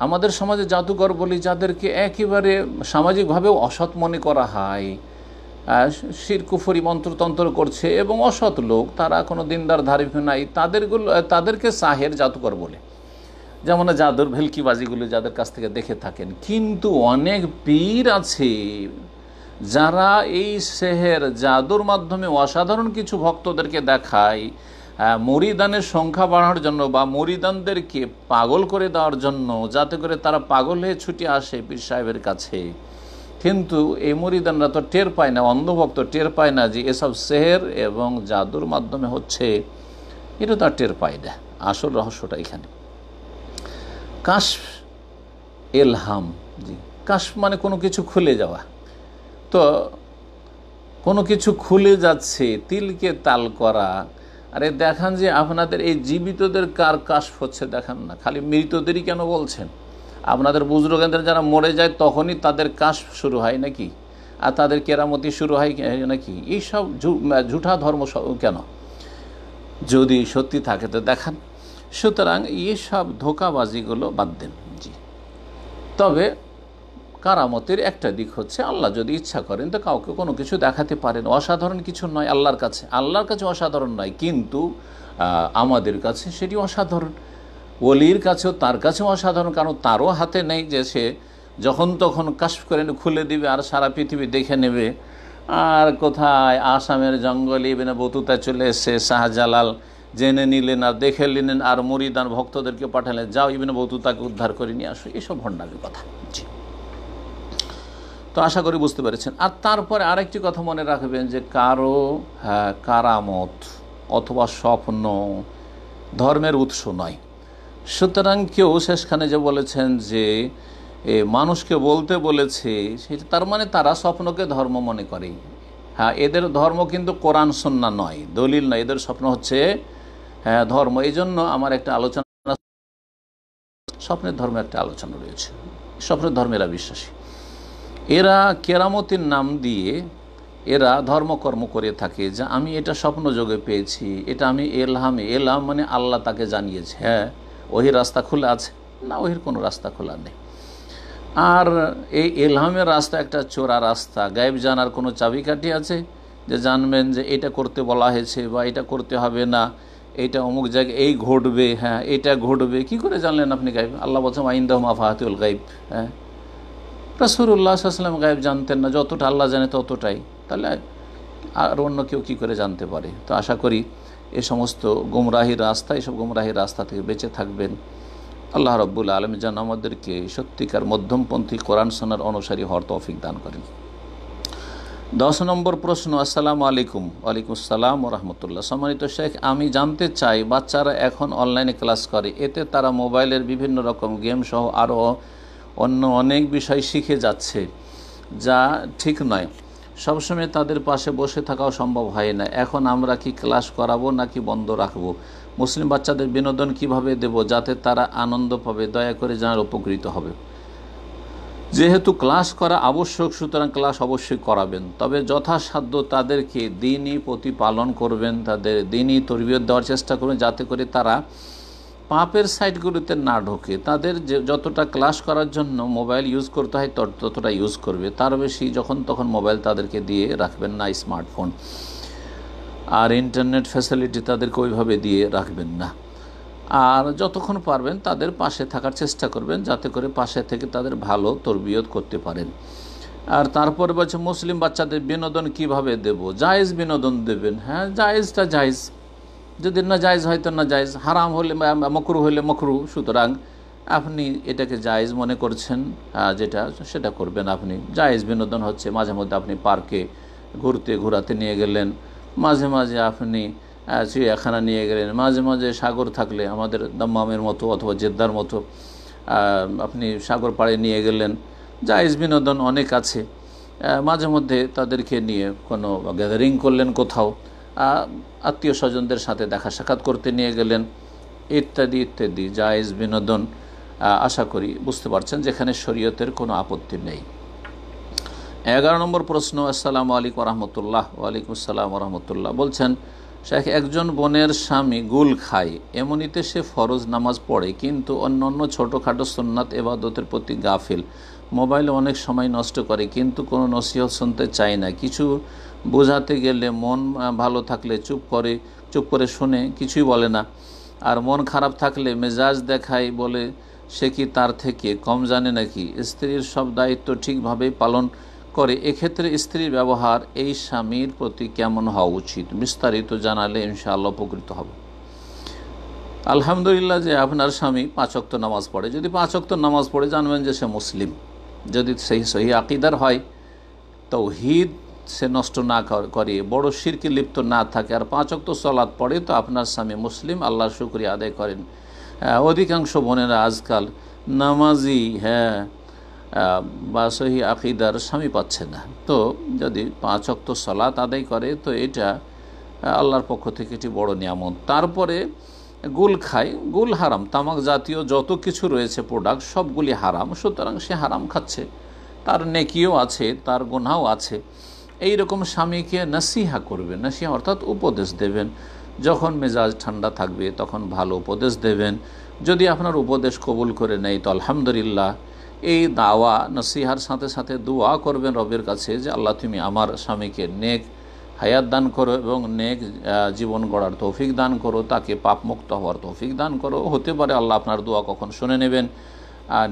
আমাদের সমাজে জাদুকর বলি যাদেরকে একেবারে সামাজিকভাবেও অসৎ মনে করা হয়, শিরক কুফরি মন্ত্রতন্ত্র করছে এবং অসৎ লোক, তারা কোনো দিনদার ধার্মিক নাই, তাদেরকে সাহের, জাদুকর বলে। যেমন জাদুর ভেলকিবাজিগুলো যাদের কাছ থেকে দেখে থাকেন। কিন্তু অনেক পীর আছে যারা এই সেহের, জাদুর মাধ্যমে অসাধারণ কিছু ভক্তদেরকে দেখায় মুরিদানের সংখ্যা বাড়ানোর জন্য বা মুরিদানদেরকে পাগল করে দেওয়ার জন্য, যাতে করে তারা পাগল হয়ে ছুটে আসে পীর সাহেবের কাছে। কিন্তু এই মুরিদানরা তো টের পায় না, অন্ধভক্ত টের পায় না যে এসব সেহের এবং জাদুর মাধ্যমে হচ্ছে, এটা তো আর টের পায় না। আসল রহস্যটা এখানে। কাশফ, এলহাম, জি, কাশফ মানে কোনো কিছু খুলে যাওয়া। তো কোনো কিছু খুলে যাচ্ছে, তিলকে তাল করা। আরে দেখান যে আপনাদের এই জীবিতদের কার কাশফ হচ্ছে দেখান না, খালি মৃতদেরই কেন বলছেন? আপনাদের বুজুর্গদের যারা মরে যায় তখনই তাদের কাশফ শুরু হয় নাকি? আর তাদের কেরামতি শুরু হয় নাকি? এইসব ঝুঠা ধর্ম কেন? যদি সত্যি থাকে তো দেখান। সুতরাং এইসব ধোঁকাবাজিগুলো বাদ দেন। জি, তবে কারামতের একটা দিক হচ্ছে আল্লাহ যদি ইচ্ছা করেন তো কাউকে কোনো কিছু দেখাতে পারেন। অসাধারণ কিছু নয় আল্লাহর কাছে অসাধারণ নয়, কিন্তু আমাদের কাছে সেটি অসাধারণ। ওলির কাছেও, তার কাছেও অসাধারণ, কারণ তারও হাতে নেই যে সে যখন তখন কাশফ করে খুলে দিবে আর সারা পৃথিবী দেখে নেবে। আর কোথায় আসামের জঙ্গলে ইবনে বতুতা চলে এসে শাহজালাল জেনে নিলেন আর দেখে নিলেন আর মুরিদান ভক্তদেরকে পাঠালেন, যাও ইবনে বতুতাকে উদ্ধার করে নিয়ে আসো। এসব ভণ্ডামির কথা। জি, তো আশা করি বুঝতে পেরেছেন। আর তারপরে আরেকটি কথা মনে রাখবেন যে কারো কারামত অথবা স্বপ্ন ধর্মের উৎস নয়। সুতরাং কেউ শেষখানে যে বলেছেন যে মানুষকে বলতে বলেছে, সেটা তার মানে তারা স্বপ্নকে ধর্ম মনে করে। হ্যাঁ, এদের ধর্ম কিন্তু কোরআন সুন্নাহ নয়, দলিল নয়, এদের স্বপ্ন হচ্ছে ধর্ম। এই জন্য আমার একটা আলোচনা, স্বপ্নের ধর্মে একটা আলোচনা রয়েছে। স্বপ্নের ধর্মে এরা বিশ্বাসী। এরা কেরামতির নাম দিয়ে এরা ধর্মকর্ম করে থাকে, যে আমি এটা স্বপ্ন যোগে পেয়েছি, এটা আমি এলহাম মানে আল্লাহ তাকে জানিয়েছে। হ্যাঁ, ওহির রাস্তা খোলা আছে না? ওহির কোনো রাস্তা খোলা নেই। আর এই এলহামের রাস্তা একটা চোরা রাস্তা। গায়েব জানার কোনো চাবিকাঠি আছে যে জানবেন যে এটা করতে বলা হয়েছে বা এটা করতে হবে না, এটা অমুক জায়গায় এই ঘটবে, হ্যাঁ এটা ঘটবে? কি করে জানলেন আপনি গায়েব? আল্লাহ বলছেন আইন্দাহু মাফাতিহুল গায়ব। হ্যাঁ, রাসূলুল্লাহ সাল্লাল্লাহু আলাইহি ওয়াসাল্লাম গায়েব জানতেন না, যতটা আল্লাহ জানে ততটাই, তাহলে আর অন্য কেউ কী করে জানতে পারে? তো আশা করি এ সমস্ত গুমরাহির রাস্তা, এসব গুমরাহির রাস্তা থেকে বেঁচে থাকবেন। আল্লাহ রাব্বুল আলামিন যেন আমাদেরকে সত্যিকার মধ্যমপন্থী কোরআন সুন্নাহর অনুসারী হওয়ার তৌফিক দান করেন। 10 নম্বর প্রশ্ন। আসসালামু আলাইকুম। ওয়ালাইকুম আসসালাম ওয়া রাহমাতুল্লাহ। সম্মানিত শেখ, আমি জানতে চাই, বাচ্চারা এখন অনলাইনে ক্লাস করে, এতে তারা মোবাইলের বিভিন্ন রকম গেম সহ আরও অন্য অনেক বিষয় শিখে যাচ্ছে, যা ঠিক নয়। সবসময় তাদের পাশে বসে থাকাও সম্ভব হয় না। এখন আমরা কি ক্লাস করাবো নাকি বন্ধ রাখবো? মুসলিম বাচ্চাদের বিনোদন কিভাবে দেব যাতে তারা আনন্দ পাবে? দয়া করে জানার উপকৃত হবে। যেহেতু ক্লাস করা আবশ্যক, সুতরাং ক্লাস অবশ্যই করাবেন, তবে যথাসাধ্য তাদেরকে দিনই প্রতিপালন করবেন, তাদের দিনই তরবিয়ত দেওয়ার চেষ্টা করবেন, যাতে করে তারা পাপের সাইটগুলোতে না ঢোকে। তাদের যতটা ক্লাস করার জন্য মোবাইল ইউজ করতে হয় ততটা ইউজ করবে, তার বেশি যখন তখন মোবাইল তাদেরকে দিয়ে রাখবেন না, স্মার্টফোন আর ইন্টারনেট ফ্যাসিলিটি তাদেরকে ওইভাবে দিয়ে রাখবেন না। আর যতক্ষণ পারবেন তাদের পাশে থাকার চেষ্টা করবেন, যাতে করে পাশে থেকে তাদের ভালো তরবিয়ত করতে পারেন। আর তারপরে বলছে মুসলিম বাচ্চাদের বিনোদন কিভাবে দেব? জায়েজ বিনোদন দেবেন। হ্যাঁ, জায়েজটা জায়েজ, যদি না জায়েজ হয় তো না জায়েজ, হারাম হলে মকরু হলে মকরু। সুতরাং আপনি এটাকে জায়েজ মনে করছেন, যেটা সেটা করবেন আপনি। জায়েজ বিনোদন হচ্ছে মাঝে মধ্যে আপনি পার্কে ঘোরাতে নিয়ে গেলেন, মাঝে মাঝে আপনি চিড়িয়াখানা নিয়ে গেলেন, মাঝে মাঝে সাগর থাকলে আমাদের দাম্মামের মতো অথবা জেদ্দার মতো আপনি সাগর পাড়ে নিয়ে গেলেন। জায়েজ বিনোদন অনেক আছে। মাঝে মধ্যে তাদেরকে নিয়ে কোনো গ্যাদারিং করলেন, কোথাও আত্মীয় স্বজনদের সাথে দেখা সাক্ষাৎ করতে নিয়ে গেলেন, ইত্যাদি ইত্যাদি জায়েজ বিনোদন আশা করি বুঝতে পারছেন, যেখানে শরীয়তের কোনো আপত্তি নেই। 11 নম্বর প্রশ্ন। আসসালামু আলাইকুম রহমতুল্লাহ। ওয়ালাইকুম আসসালাম রহমতুল্লাহ। বলছেন, শেখ, একজন বোনের স্বামী গুল খায়, এমনিতে সে ফরজ নামাজ পড়ে কিন্তু অন্য অন্য ছোটোখাটো সুন্নাত এবাদতের প্রতি গাফিল, মোবাইলে অনেক সময় নষ্ট করে কিন্তু কোনো নসিহত শুনতে চায় না, কিছু বোঝাতে গেলে মন ভালো থাকলে চুপ করে শুনে কিছুই বলে না, আর মন খারাপ থাকলে মেজাজ দেখায় বলে সে কি তার থেকে কম জানে নাকি? স্ত্রীর সব দায়িত্ব ঠিকভাবেই পালন করে, এক্ষেত্রে স্ত্রীর ব্যবহার এই স্বামীর প্রতি কেমন হওয়া উচিত? বিস্তারিত জানালে ইনশাআল্লাহ উপকৃত হবে। আলহামদুলিল্লাহ যে আপনার স্বামী 5 ওয়াক্ত নামাজ পড়ে। যদি 5 ওয়াক্ত নামাজ পড়ে জানবেন যে সে মুসলিম। যদি সেই সহি আকিদার হয়, তাওহীদ সে নষ্ট না করে, বড় শিরকে লিপ্ত না থাকে, আর 5 ওয়াক্ত সালাত পড়ে, তো আপনার স্বামী মুসলিম, আল্লাহর শুকরিয়া আদায় করেন। অধিকাংশ বোনেরা আজকাল নামাজি বা সহি আকিদার স্বামী পাচ্ছে না। তো যদি 5 ওয়াক্ত সালাত আদায় করে তো এটা আল্লাহর পক্ষ থেকে এটি বড় নিয়ামত। তারপরে গুল খায়, গুল হারাম, তামাক জাতীয় যত কিছু রয়েছে প্রোডাক্ট সবগুলি হারাম, সুতরাং সে হারাম খাচ্ছে, তার নেকিও আছে, তার গুনাহও আছে। এই রকম স্বামীকে নসিহা করবেন, নসিহা অর্থাৎ উপদেশ দেবেন। যখন মেজাজ ঠান্ডা থাকবে তখন ভালো উপদেশ দেবেন। যদি আপনার উপদেশ কবুল করে নেয় তো আলহামদুলিল্লাহ। এই দাওয়া নসিহার সাথে সাথে দোয়া করবেন রবের কাছে যে আল্লাহ তুমি আমার স্বামীকে নেক হায়াত দান করো এবং নেক জীবন গড়ার তৌফিক দান করো, তাকে পাপমুক্ত হওয়ার তৌফিক দান করো। হতে পারে আল্লাহ আপনার দোয়া কখন শুনে নেবেন,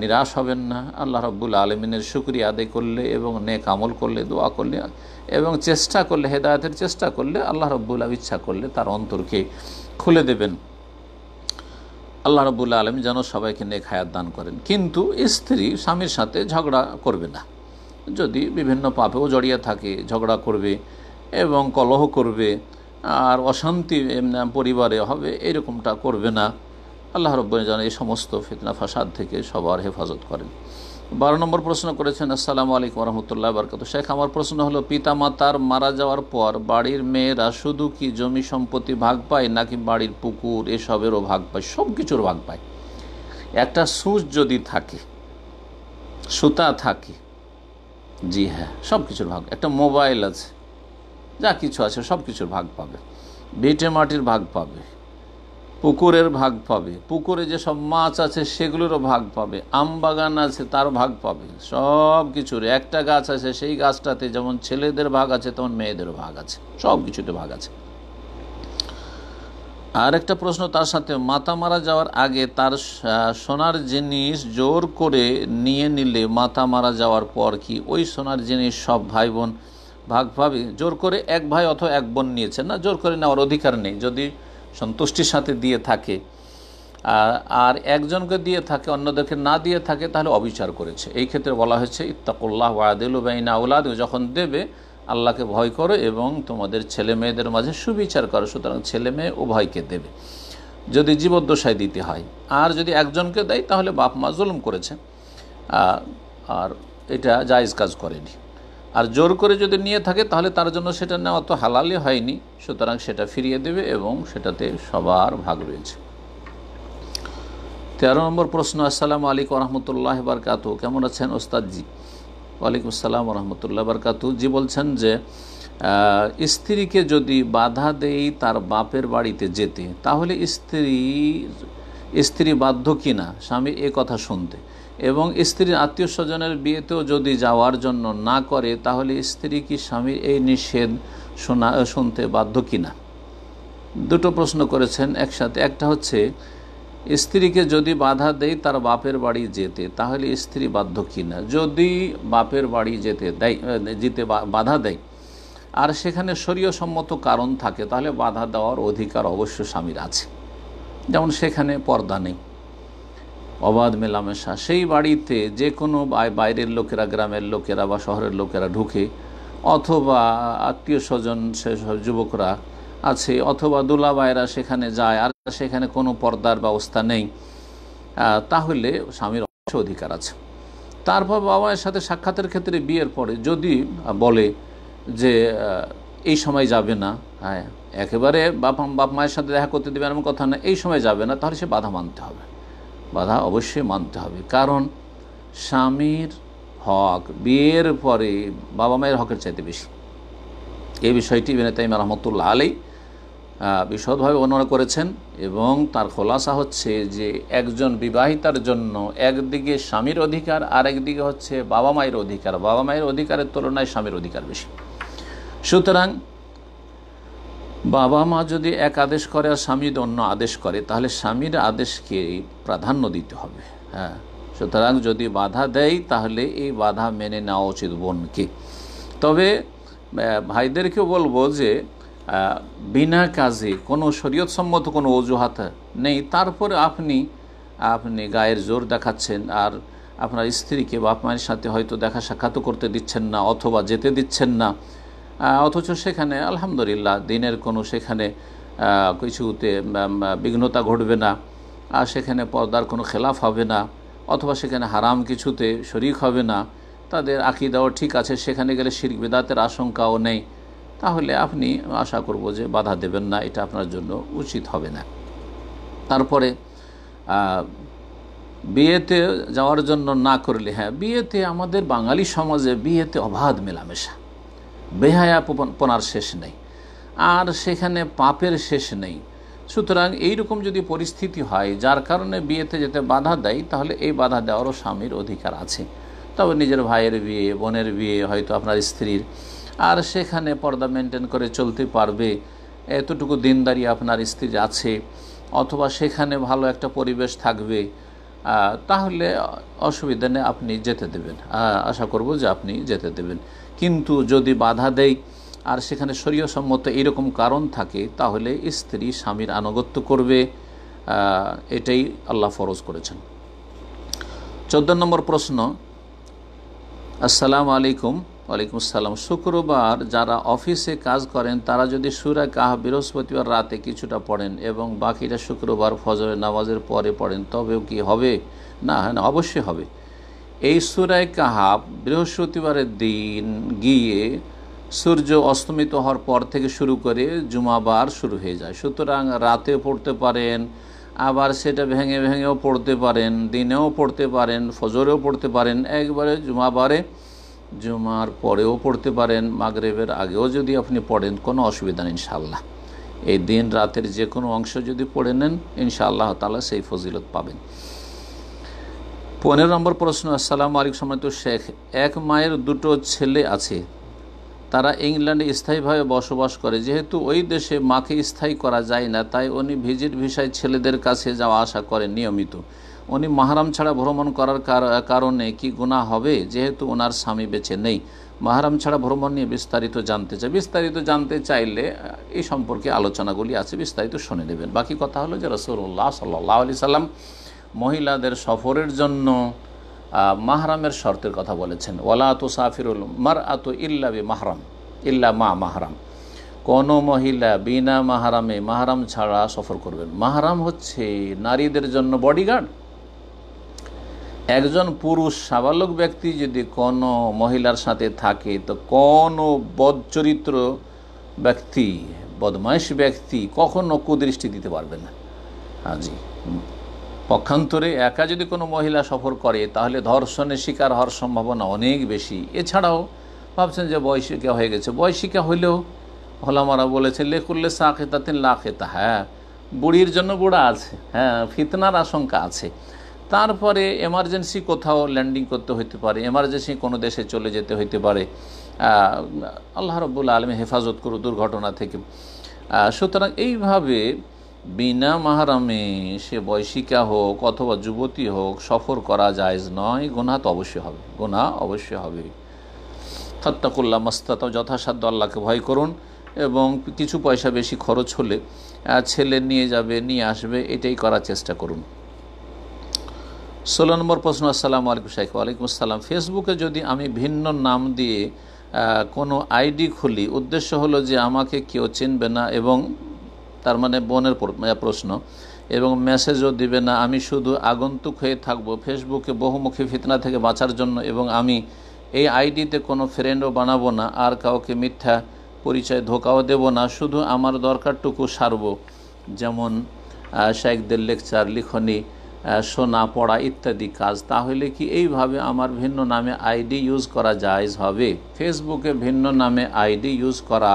নিরাশ হবেন না। আল্লাহ রাব্বুল আলামিনের শুকরিয়া আদায় করলে এবং নেক আমল করলে, দোয়া করলে এবং চেষ্টা করলে, হেদায়েতের চেষ্টা করলে আল্লাহ রাব্বুল আলামিন ইচ্ছা করলে তার অন্তরকে খুলে দেবেন। আল্লাহ রাব্বুল আলামিন যেন সবাইকে নেক হায়াত দান করেন। কিন্তু স্ত্রী স্বামীর সাথে ঝগড়া করবে না। যদি বিভিন্ন পাপেও জড়িয়ে থাকে, ঝগড়া করবে এবং কলহ করবে আর অশান্তি পরিবারে হবে, এরকমটা করবে না। আল্লাহ রাব্বুল যেন এই সমস্ত ফিতনা ফাসাদ থেকে সবার হেফাজত করেন। 12 নম্বর প্রশ্ন করেছেন, আসসালামু আলাইকুম রহমতুল্লাহ বারকাতুহু। শেখ, আমার প্রশ্ন হলো, পিতামাতার মারা যাওয়ার পর বাড়ির মেয়েরা শুধু কি জমি সম্পত্তি ভাগ পায় নাকি বাড়ির পুকুর এসবেরও ভাগ পায়? সব কিছুর ভাগ পায়। একটা সুচ যদি থাকে, সুতা থাকে, জি হ্যাঁ, সব কিছুর ভাগ। একটা মোবাইল আছে, যা কিছু আছে সব কিছুর ভাগ পাবে। ভিটে মাটির ভাগ পাবে, পুকুরের ভাগ পাবে, পুকুরে যেসব মাছ আছে সেগুলোরও ভাগ পাবে, আম বাগান আছে তার ভাগ পাবে, সব কিছুর। একটা গাছ আছে, সেই গাছটাতে যেমন ছেলেদের ভাগ আছে তেমন মেয়েদেরও ভাগ আছে, সব কিছুতে ভাগ আছে। আর একটা প্রশ্ন তার সাথে, মাতা মারা যাওয়ার আগে তার সোনার জিনিস জোর করে নিয়ে নিলে মাতা মারা যাওয়ার পর কি ওই সোনার জিনিস সব ভাই বোন ভাগ পাবে? জোর করে এক ভাই অথবা এক বোন নিয়েছেন না, জোর করে নেওয়ার অধিকার নেই। যদি সন্তুষ্টির সাথে দিয়ে থাকে আর একজনকে দিয়ে থাকে, অন্যদেরকে না দিয়ে থাকে, তাহলে অবিচার করেছে। এই ক্ষেত্রে বলা হয়েছে ইত্তাকুল্লাহ ওয়াদিলু বাইনা আওলাদিকুম, যখন দেবে আল্লাহকে ভয় করো এবং তোমাদের ছেলে মেয়েদের মাঝে সুবিচার করো। সুতরাং ছেলে মেয়ে উভয়কে দেবে, যদি জীবদ্দশায় দিতে হয়। আর যদি একজনকে দেয় তাহলে বাপ মা জুলুম করেছে আর এটা জায়েজ কাজ করেনি। আর জোর করে যদি নিয়ে থাকে তাহলে তার জন্য সেটা নেওয়া তো হালালই হয়নি, সুতরাং সেটা ফিরিয়ে দেবে এবং সেটাতে সবার ভাগ রয়েছে। 13 নম্বর প্রশ্ন, আসসালামু আলাইকুম রহমতুল্লাহ বারকাতুহু। কেমন আছেন ওস্তাদজি? ওয়ালাইকুম আসসালাম রহমতুল্লাহ বারকাতুহু। জি, বলছেন যে স্ত্রীকে যদি বাধা দেই তার বাপের বাড়িতে যেতে, তাহলে স্ত্রী বাধ্য কিনা স্বামী এ কথা শুনতে, এবং স্ত্রীর আত্মীয় স্বজনের বিয়েতেও যদি যাওয়ার জন্য না করে তাহলে স্ত্রী কি স্বামীর এই নিষেধ শুনতে বাধ্য কিনা? দুটো প্রশ্ন করেছেন একসাথে। একটা হচ্ছে, স্ত্রীকে যদি বাধা দেয় তার বাপের বাড়ি যেতে, তাহলে স্ত্রী বাধ্য কিনা? যদি বাপের বাড়ি যেতে বাধা দেয় আর সেখানে শরীয়সম্মত কারণ থাকে, তাহলে বাধা দেওয়ার অধিকার অবশ্য স্বামীর আছে। যেমন সেখানে পর্দা নেই, অবাধ মেলামেশা, সেই বাড়িতে যে কোনো বাইরের লোকেরা, গ্রামের লোকেরা বা শহরের লোকেরা ঢুকে, অথবা আত্মীয় স্বজন সেসব যুবকরা আছে, অথবা দুলাভাইরা সেখানে যায় আর সেখানে কোনো পর্দার ব্যবস্থা নেই, তাহলে স্বামীর অবশ্য অধিকার আছে। তারপর বাবা মায়ের সাথে সাক্ষাতের ক্ষেত্রে বিয়ের পরে যদি বলে যে এই সময় যাবে না, হ্যাঁ একেবারে বাপ মায়ের সাথে দেখা করতে দেবে এমন কথা না, এই সময় যাবে না, তাহলে সে বাধা মানতে হবে, বাধা অবশ্যই মানতে হবে। কারণ স্বামীর হক বিয়ের পরে বাবা মায়ের হকের চাইতে বেশি। এই বিষয়টি ইবনে তাইমিয়া রাহমাতুল্লাহ আলাইহি বিশদভাবে বর্ণনা করেছেন এবং তার খোলাসা হচ্ছে যে একজন বিবাহিতার জন্য একদিকে স্বামীর অধিকার আর একদিকে হচ্ছে বাবা মায়ের অধিকার। বাবা মায়ের অধিকারের তুলনায় স্বামীর অধিকার বেশি। সুতরাং বাবা মা যদি এক আদেশ করে আর স্বামী অন্য আদেশ করে, তাহলে স্বামীর আদেশকে প্রাধান্য দিতে হবে। হ্যাঁ, সুতরাং যদি বাধা দেয় তাহলে এই বাধা মেনে নেওয়া উচিত বোনকে। তবে ভাইদেরকেও বলবো যে বিনা কাজে কোনো শরীয়তসম্মত কোনো অজুহাত নেই, তারপরে আপনি গায়ের জোর দেখাচ্ছেন আর আপনার স্ত্রীকে বাপ মায়ের সাথে হয়তো দেখা সাক্ষাৎ করতে দিচ্ছেন না অথবা যেতে দিচ্ছেন না, অথচ সেখানে আলহামদুলিল্লাহ দিনের কোনো সেখানে কিছুতে বিঘ্নতা ঘটবে না, আর সেখানে পর্দার কোনো খেলাফ হবে না, অথবা সেখানে হারাম কিছুতে শরীক হবে না, তাদের আকীদাও ঠিক আছে, সেখানে গেলে শিরক বিদআতের আশঙ্কাও নেই, তাহলে আপনি আশা করব যে বাধা দেবেন না, এটা আপনার জন্য উচিত হবে না। তারপরে বিয়েতে যাওয়ার জন্য না করলে, হ্যাঁ বিয়েতে আমাদের বাঙালি সমাজে বিয়েতে অবাধ মেলামেশা, বেহায়াপনার শেষ নেই, আর সেখানে পাপের শেষ নেই। সুতরাং এইরকম যদি পরিস্থিতি হয় যার কারণে বিয়েতে যেতে বাধা দেয়, তাহলে এই বাধা দেওয়ারও স্বামীর অধিকার আছে। তবে নিজের ভাইয়ের বিয়ে, বোনের বিয়ে, হয়তো আপনার স্ত্রীর, আর সেখানে পর্দা মেনটেন করে চলতে পারবে, এতটুকু দিনদারি আপনার স্ত্রীর আছে, অথবা সেখানে ভালো একটা পরিবেশ থাকবে, তাহলে অসুবিধা নেই, আপনি যেতে দেবেন। আশা করব যে আপনি যেতে দেবেন। কিন্তু যদি বাধা দেয় আর সেখানে শরীয়তসম্মত এইরকম কারণ থাকে, তাহলে স্ত্রী স্বামীর আনুগত্য করবে, এটাই আল্লাহ ফরজ করেছেন। 14 নম্বর প্রশ্ন। আসসালামু আলাইকুম। ওয়ালাইকুম আসসালাম। শুক্রবার যারা অফিসে কাজ করেন তারা যদি সূরা কাহফ বৃহস্পতিবার রাতে কিছুটা পড়েন এবং বাকিটা শুক্রবার ফজরের নামাজের পরে পড়েন, তবেও কি হবে? না, হ্যাঁ, অবশ্যই হবে। এই সূরা কাহফ বৃহস্পতিবারের দিন গিয়ে সূর্য অস্তমিত হওয়ার পর থেকে শুরু করে জুমাবার শুরু হয়ে যায়। সুতরাং রাতেও পড়তে পারেন, আবার সেটা ভেঙে ভেঙেও পড়তে পারেন, দিনেও পড়তে পারেন, ফজরেও পড়তে পারেন, একবারে জুমার পরেও পড়তে পারেন, মাগরিবের আগেও যদি আপনি পড়েন, কোনো অসুবিধা নেই ইনশাআল্লাহ। এই দিন রাতের যে কোনো অংশ যদি পড়ে নেন, ইনশাআল্লাহ তাআলা সেই ফজিলত পাবেন। 15 নম্বর প্রশ্ন। আসসালামু আলাইকুম সম্মানিত শেখ, এক মায়ের দুটো ছেলে আছে, তারা ইংল্যান্ডে স্থায়ীভাবে বসবাস করে। যেহেতু ওই দেশে মাকে স্থায়ী করা যায় না, তাই উনি ভিজিট ভিসায় ছেলেদের কাছে যাওয়া আসা করেন নিয়মিত। উনি মাহরাম ছাড়া ভ্রমণ করার কারণে কি গুনাহ হবে, যেহেতু ওনার স্বামী বেঁচে নেই? মাহরাম ছাড়া ভ্রমণ নিয়ে বিস্তারিত জানতে চাইলে এই সম্পর্কে আলোচনাগুলি আছে, বিস্তারিত শুনে নেবেন। বাকি কথা হলো যে রাসূলুল্লাহ সাল্লাল্লাহু আলাইহি সাল্লাম মহিলাদের সফরের জন্য মাহরামের শর্তের কথা বলেছেন। ওয়ালা তুসাফিরুল মারআতু ইল্লা বিমাহরাম ইল্লা মা মাহরাম। কোনো মহিলা বিনা মাহরামে, মাহরাম ছাড়া সফর করবেন। মাহরাম হচ্ছে নারীদের জন্য বডিগার্ড। একজন পুরুষ সাবালক ব্যক্তি যদি কোনো মহিলার সাথে থাকে, তো কোনো বদচরিত্র ব্যক্তি, বদমাইশ ব্যক্তি কখনো কুদৃষ্টি দিতে পারবে না। জি, পক্ষান্তরে একা যদি কোনো মহিলা সফর করে, তাহলে ধর্ষণের শিকার হওয়ার সম্ভাবনা অনেক বেশি। এছাড়াও ভাবছেন যে বয়সিকা হয়ে গেছে, বয়সিকা হইলেও ওলামারা বলেছে লেকুল্লে সাকেতাতিন লাকেতা, হ্যাঁ বুড়ির জন্য বুড়া আছে, হ্যাঁ ফিতনার আশঙ্কা আছে। তারপরে এমার্জেন্সি কোথাও ল্যান্ডিং করতে হইতে পারে, এমার্জেন্সি কোনো দেশে চলে যেতে হইতে পারে। আল্লাহ রাব্বুল আলামিন হেফাজত করুন দুর্ঘটনা থেকে। সুতরাং এইভাবে বিনা মাহরামে সে বয়সিকা হোক অথবা যুবতী হোক সফর করা জায়েজ নয়। গুনাহ তো অবশ্যই হবে, গুনাহ অবশ্যই হবে। ফাত্তাকুল্লাহ মাস্তাতাও, যথাসাধ্য আল্লাহকে ভয় করুন, এবং কিছু পয়সা বেশি খরচ হলে ছেলে নিয়ে যাবে, নিয়ে আসবে, এটাই করার চেষ্টা করুন। 16 নম্বর প্রশ্ন। আসসালামু আলাইকুম শেখ। ওয়ালাইকুম আসসালাম। ফেসবুকে যদি আমি ভিন্ন নাম দিয়ে কোনো আইডি খুলি, উদ্দেশ্য হলো যে আমাকে কেউ চিনবে না, এবং তার মানে বোনের প্রশ্ন, এবং মেসেজও দিবে না, আমি শুধু আগন্তুক হয়ে থাকব ফেসবুকে বহুমুখী ফিতনা থেকে বাঁচার জন্য, এবং আমি এই আইডিতে কোনো ফ্রেন্ডও বানাবো না আর কাউকে মিথ্যা পরিচয় ধোকাও দেব না, শুধু আমার দরকারটুকু সারব, যেমন শাইখদের লেকচার, লিখনি, শোনা, পড়া ইত্যাদি কাজ। তাহলে কি এইভাবে আমার ভিন্ন নামে আইডি ইউজ করা জায়েজ হবে? ফেসবুকে ভিন্ন নামে আইডি ইউজ করা,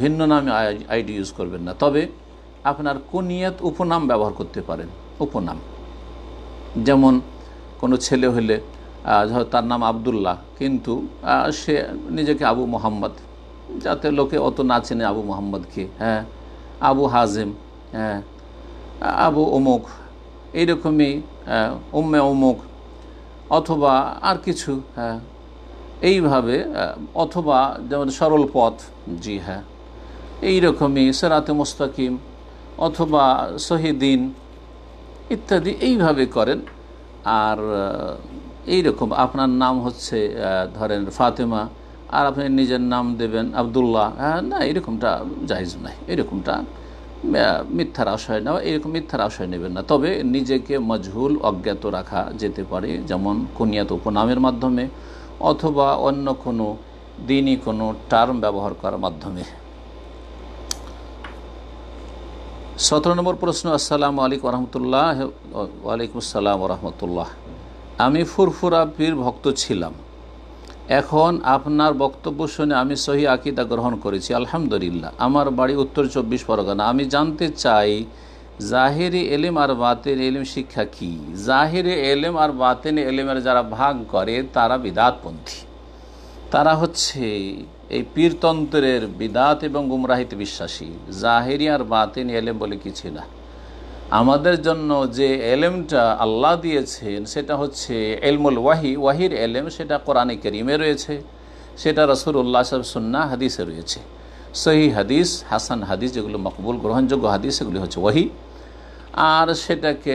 ভিন্ন নামে আইডি ইউজ করবেন না, তবে আপনার কুনিয়াত উপনাম ব্যবহার করতে পারেন। উপনাম, যেমন কোনো ছেলে হলে তার নাম আবদুল্লাহ, কিন্তু সে নিজেকে আবু মোহাম্মদ, যাতে লোকে অত না চেনে আবু মোহাম্মদকে, হ্যাঁ, আবু হাজেম, হ্যাঁ, আবু অমুক, এইরকমই উম্মে অমুক, অথবা আর কিছু, হ্যাঁ, এইভাবে, অথবা যেমন সরল পথ, জি হ্যাঁ, এইরকমই সিরাতে মুস্তাকিম, অথবা শহীদিন ইত্যাদি, এইভাবে করেন। আর এইরকম আপনার নাম হচ্ছে ধরেন ফাতেমা, আর আপনি নিজের নাম দেবেন আবদুল্লাহ, না, এরকমটা জায়েজ নয়, এরকমটা মিথ্যার আশয় নেওয়া, এরকম মিথ্যার আশয় নেবেন না। তবে নিজেকে মজহুল, অজ্ঞাত রাখা যেতে পারে, যেমন কুনিয়াত উপনামের মাধ্যমে, অথবা অন্য কোনো দিনই কোনো টার্ম ব্যবহার করার মাধ্যমে। 17 নম্বর প্রশ্ন। আসসালামু আলাইকুম রহমতুল্লাহ। ওয়ালাইকুম আসসালাম রহমতুল্লাহ। আমি ফুরফুরা পীর ভক্ত ছিলাম, এখন আপনার বক্তব্য শুনে আমি সহি আকীদা গ্রহণ করেছি, আলহামদুলিল্লাহ। আমার বাড়ি উত্তর 24 পরগনা। আমি জানতে চাই জাহেরি এলিম আর বাতিন এলিম শিক্ষা কি? জাহেরি এলিম আর বাতিন এলিমের যারা ভাগ করে তারা বিদাতপন্থী, তারা হচ্ছে এই পীরতন্ত্রের বিদাত এবং গুমরাহিতে বিশ্বাসী। জাহেরি আর বাতিন এলেম বলে কিছু না। আমাদের জন্য যে এলেমটা আল্লাহ দিয়েছেন সেটা হচ্ছে এলমুল ওয়াহি, ওয়াহির এলেম, সেটা কোরআনে কারীমে রয়েছে, সেটা রাসূলুল্লাহ সাল্লাল্লাহু আলাইহি ওয়াসাল্লাম হাদিসে রয়েছে। সহিহ হাদিস, হাসান হাদিস, যেগুলো মকবুল গ্রহণযোগ্য হাদিস, সেগুলি হচ্ছে ওয়াহি। আর সেটাকে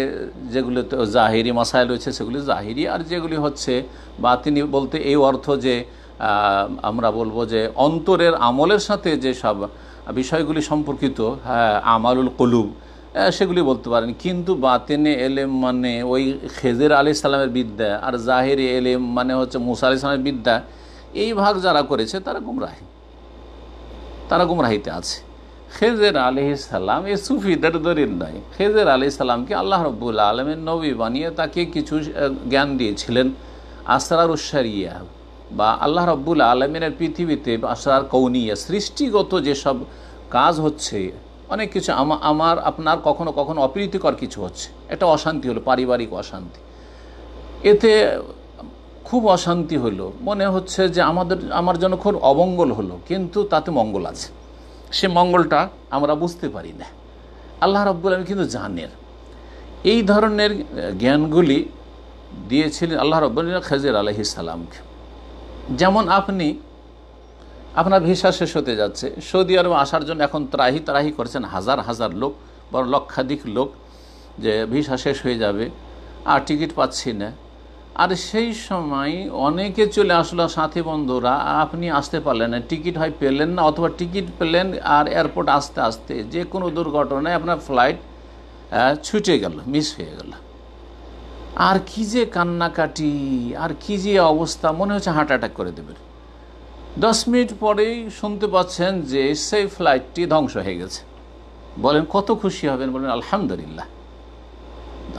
যেগুলোতে জাহিরি মাসাইল রয়েছে সেগুলি জাহিরি, আর যেগুলি হচ্ছে বাতিনি বলতে এই অর্থ যে আমরা বলবো যে অন্তরের আমলের সাথে যে সব বিষয়গুলি সম্পর্কিত, হ্যাঁ, আমালুল কুলুব, সেগুলি বলতে পারেন। কিন্তু বাতিনে এলেম মানে ওই খেজর আলাইহিস সালামের বিদ্যা, আর জাহেরি এলেম মানে হচ্ছে মুসা আলাইহিস সালামের বিদ্যা, এই ভাগ যারা করেছে তারা গুমরাহী, তারা গুমরাহিতে আছে। খেজর আলাইহিস সালাম এ সুফিদের দলিল নয়। খেজর আলাইহিস সালামকে আল্লাহ রাব্বুল আলামিন নবী বানিয়ে তাকে কিছু জ্ঞান দিয়েছিলেন, আসরারুশ শরিয়া, বা আল্লাহ রাব্বুল আলামিনের পৃথিবীতে আসরার কৌনিয়া, সৃষ্টিগত যেসব কাজ হচ্ছে, অনেক কিছু আমার আপনার কখনো কখনো অপ্রীতিকর কিছু হচ্ছে, একটা অশান্তি হলো, পারিবারিক অশান্তি, এতে খুব অশান্তি হলো, মনে হচ্ছে যে আমার জন্য খুব অমঙ্গল হলো, কিন্তু তাতে মঙ্গল আছে, সে মঙ্গলটা আমরা বুঝতে পারি না, আল্লাহ রাব্বুল আলামিন কিন্তু জানেন। এই ধরনের জ্ঞানগুলি দিয়েছিলেন আল্লাহ রাব্বুল আলামিন খেজর আলাইহিস সালামকে। যেমন আপনার ভিসা শেষ হতে যাচ্ছে, সৌদি আরবে আসার জন্য এখন ত্রাহি করছেন হাজার হাজার লোক, বড় লক্ষাধিক লোক, যে ভিসা শেষ হয়ে যাবে আর টিকিট পাচ্ছি না। আর সেই সময় অনেকে চলে আসলো সাথী বন্ধুরা, আপনি আসতে পারলেন না, টিকিট হয় পেলেন না, অথবা টিকিট পেলেন আর এয়ারপোর্ট আসতে আসতে যে কোনো দুর্ঘটনায় আপনার ফ্লাইট ছুটে গেল, মিস হয়ে গেল। আর কি যে কান্নাকাটি, আর কি যে অবস্থা, মনে হচ্ছে হার্ট অ্যাটাক করে দেবেন। 10 মিনিট পরেই শুনতে পাচ্ছেন যে সেই ফ্লাইটটি ধ্বংস হয়ে গেছে। বলেন কত খুশি হবেন? বলেন আলহামদুলিল্লাহ,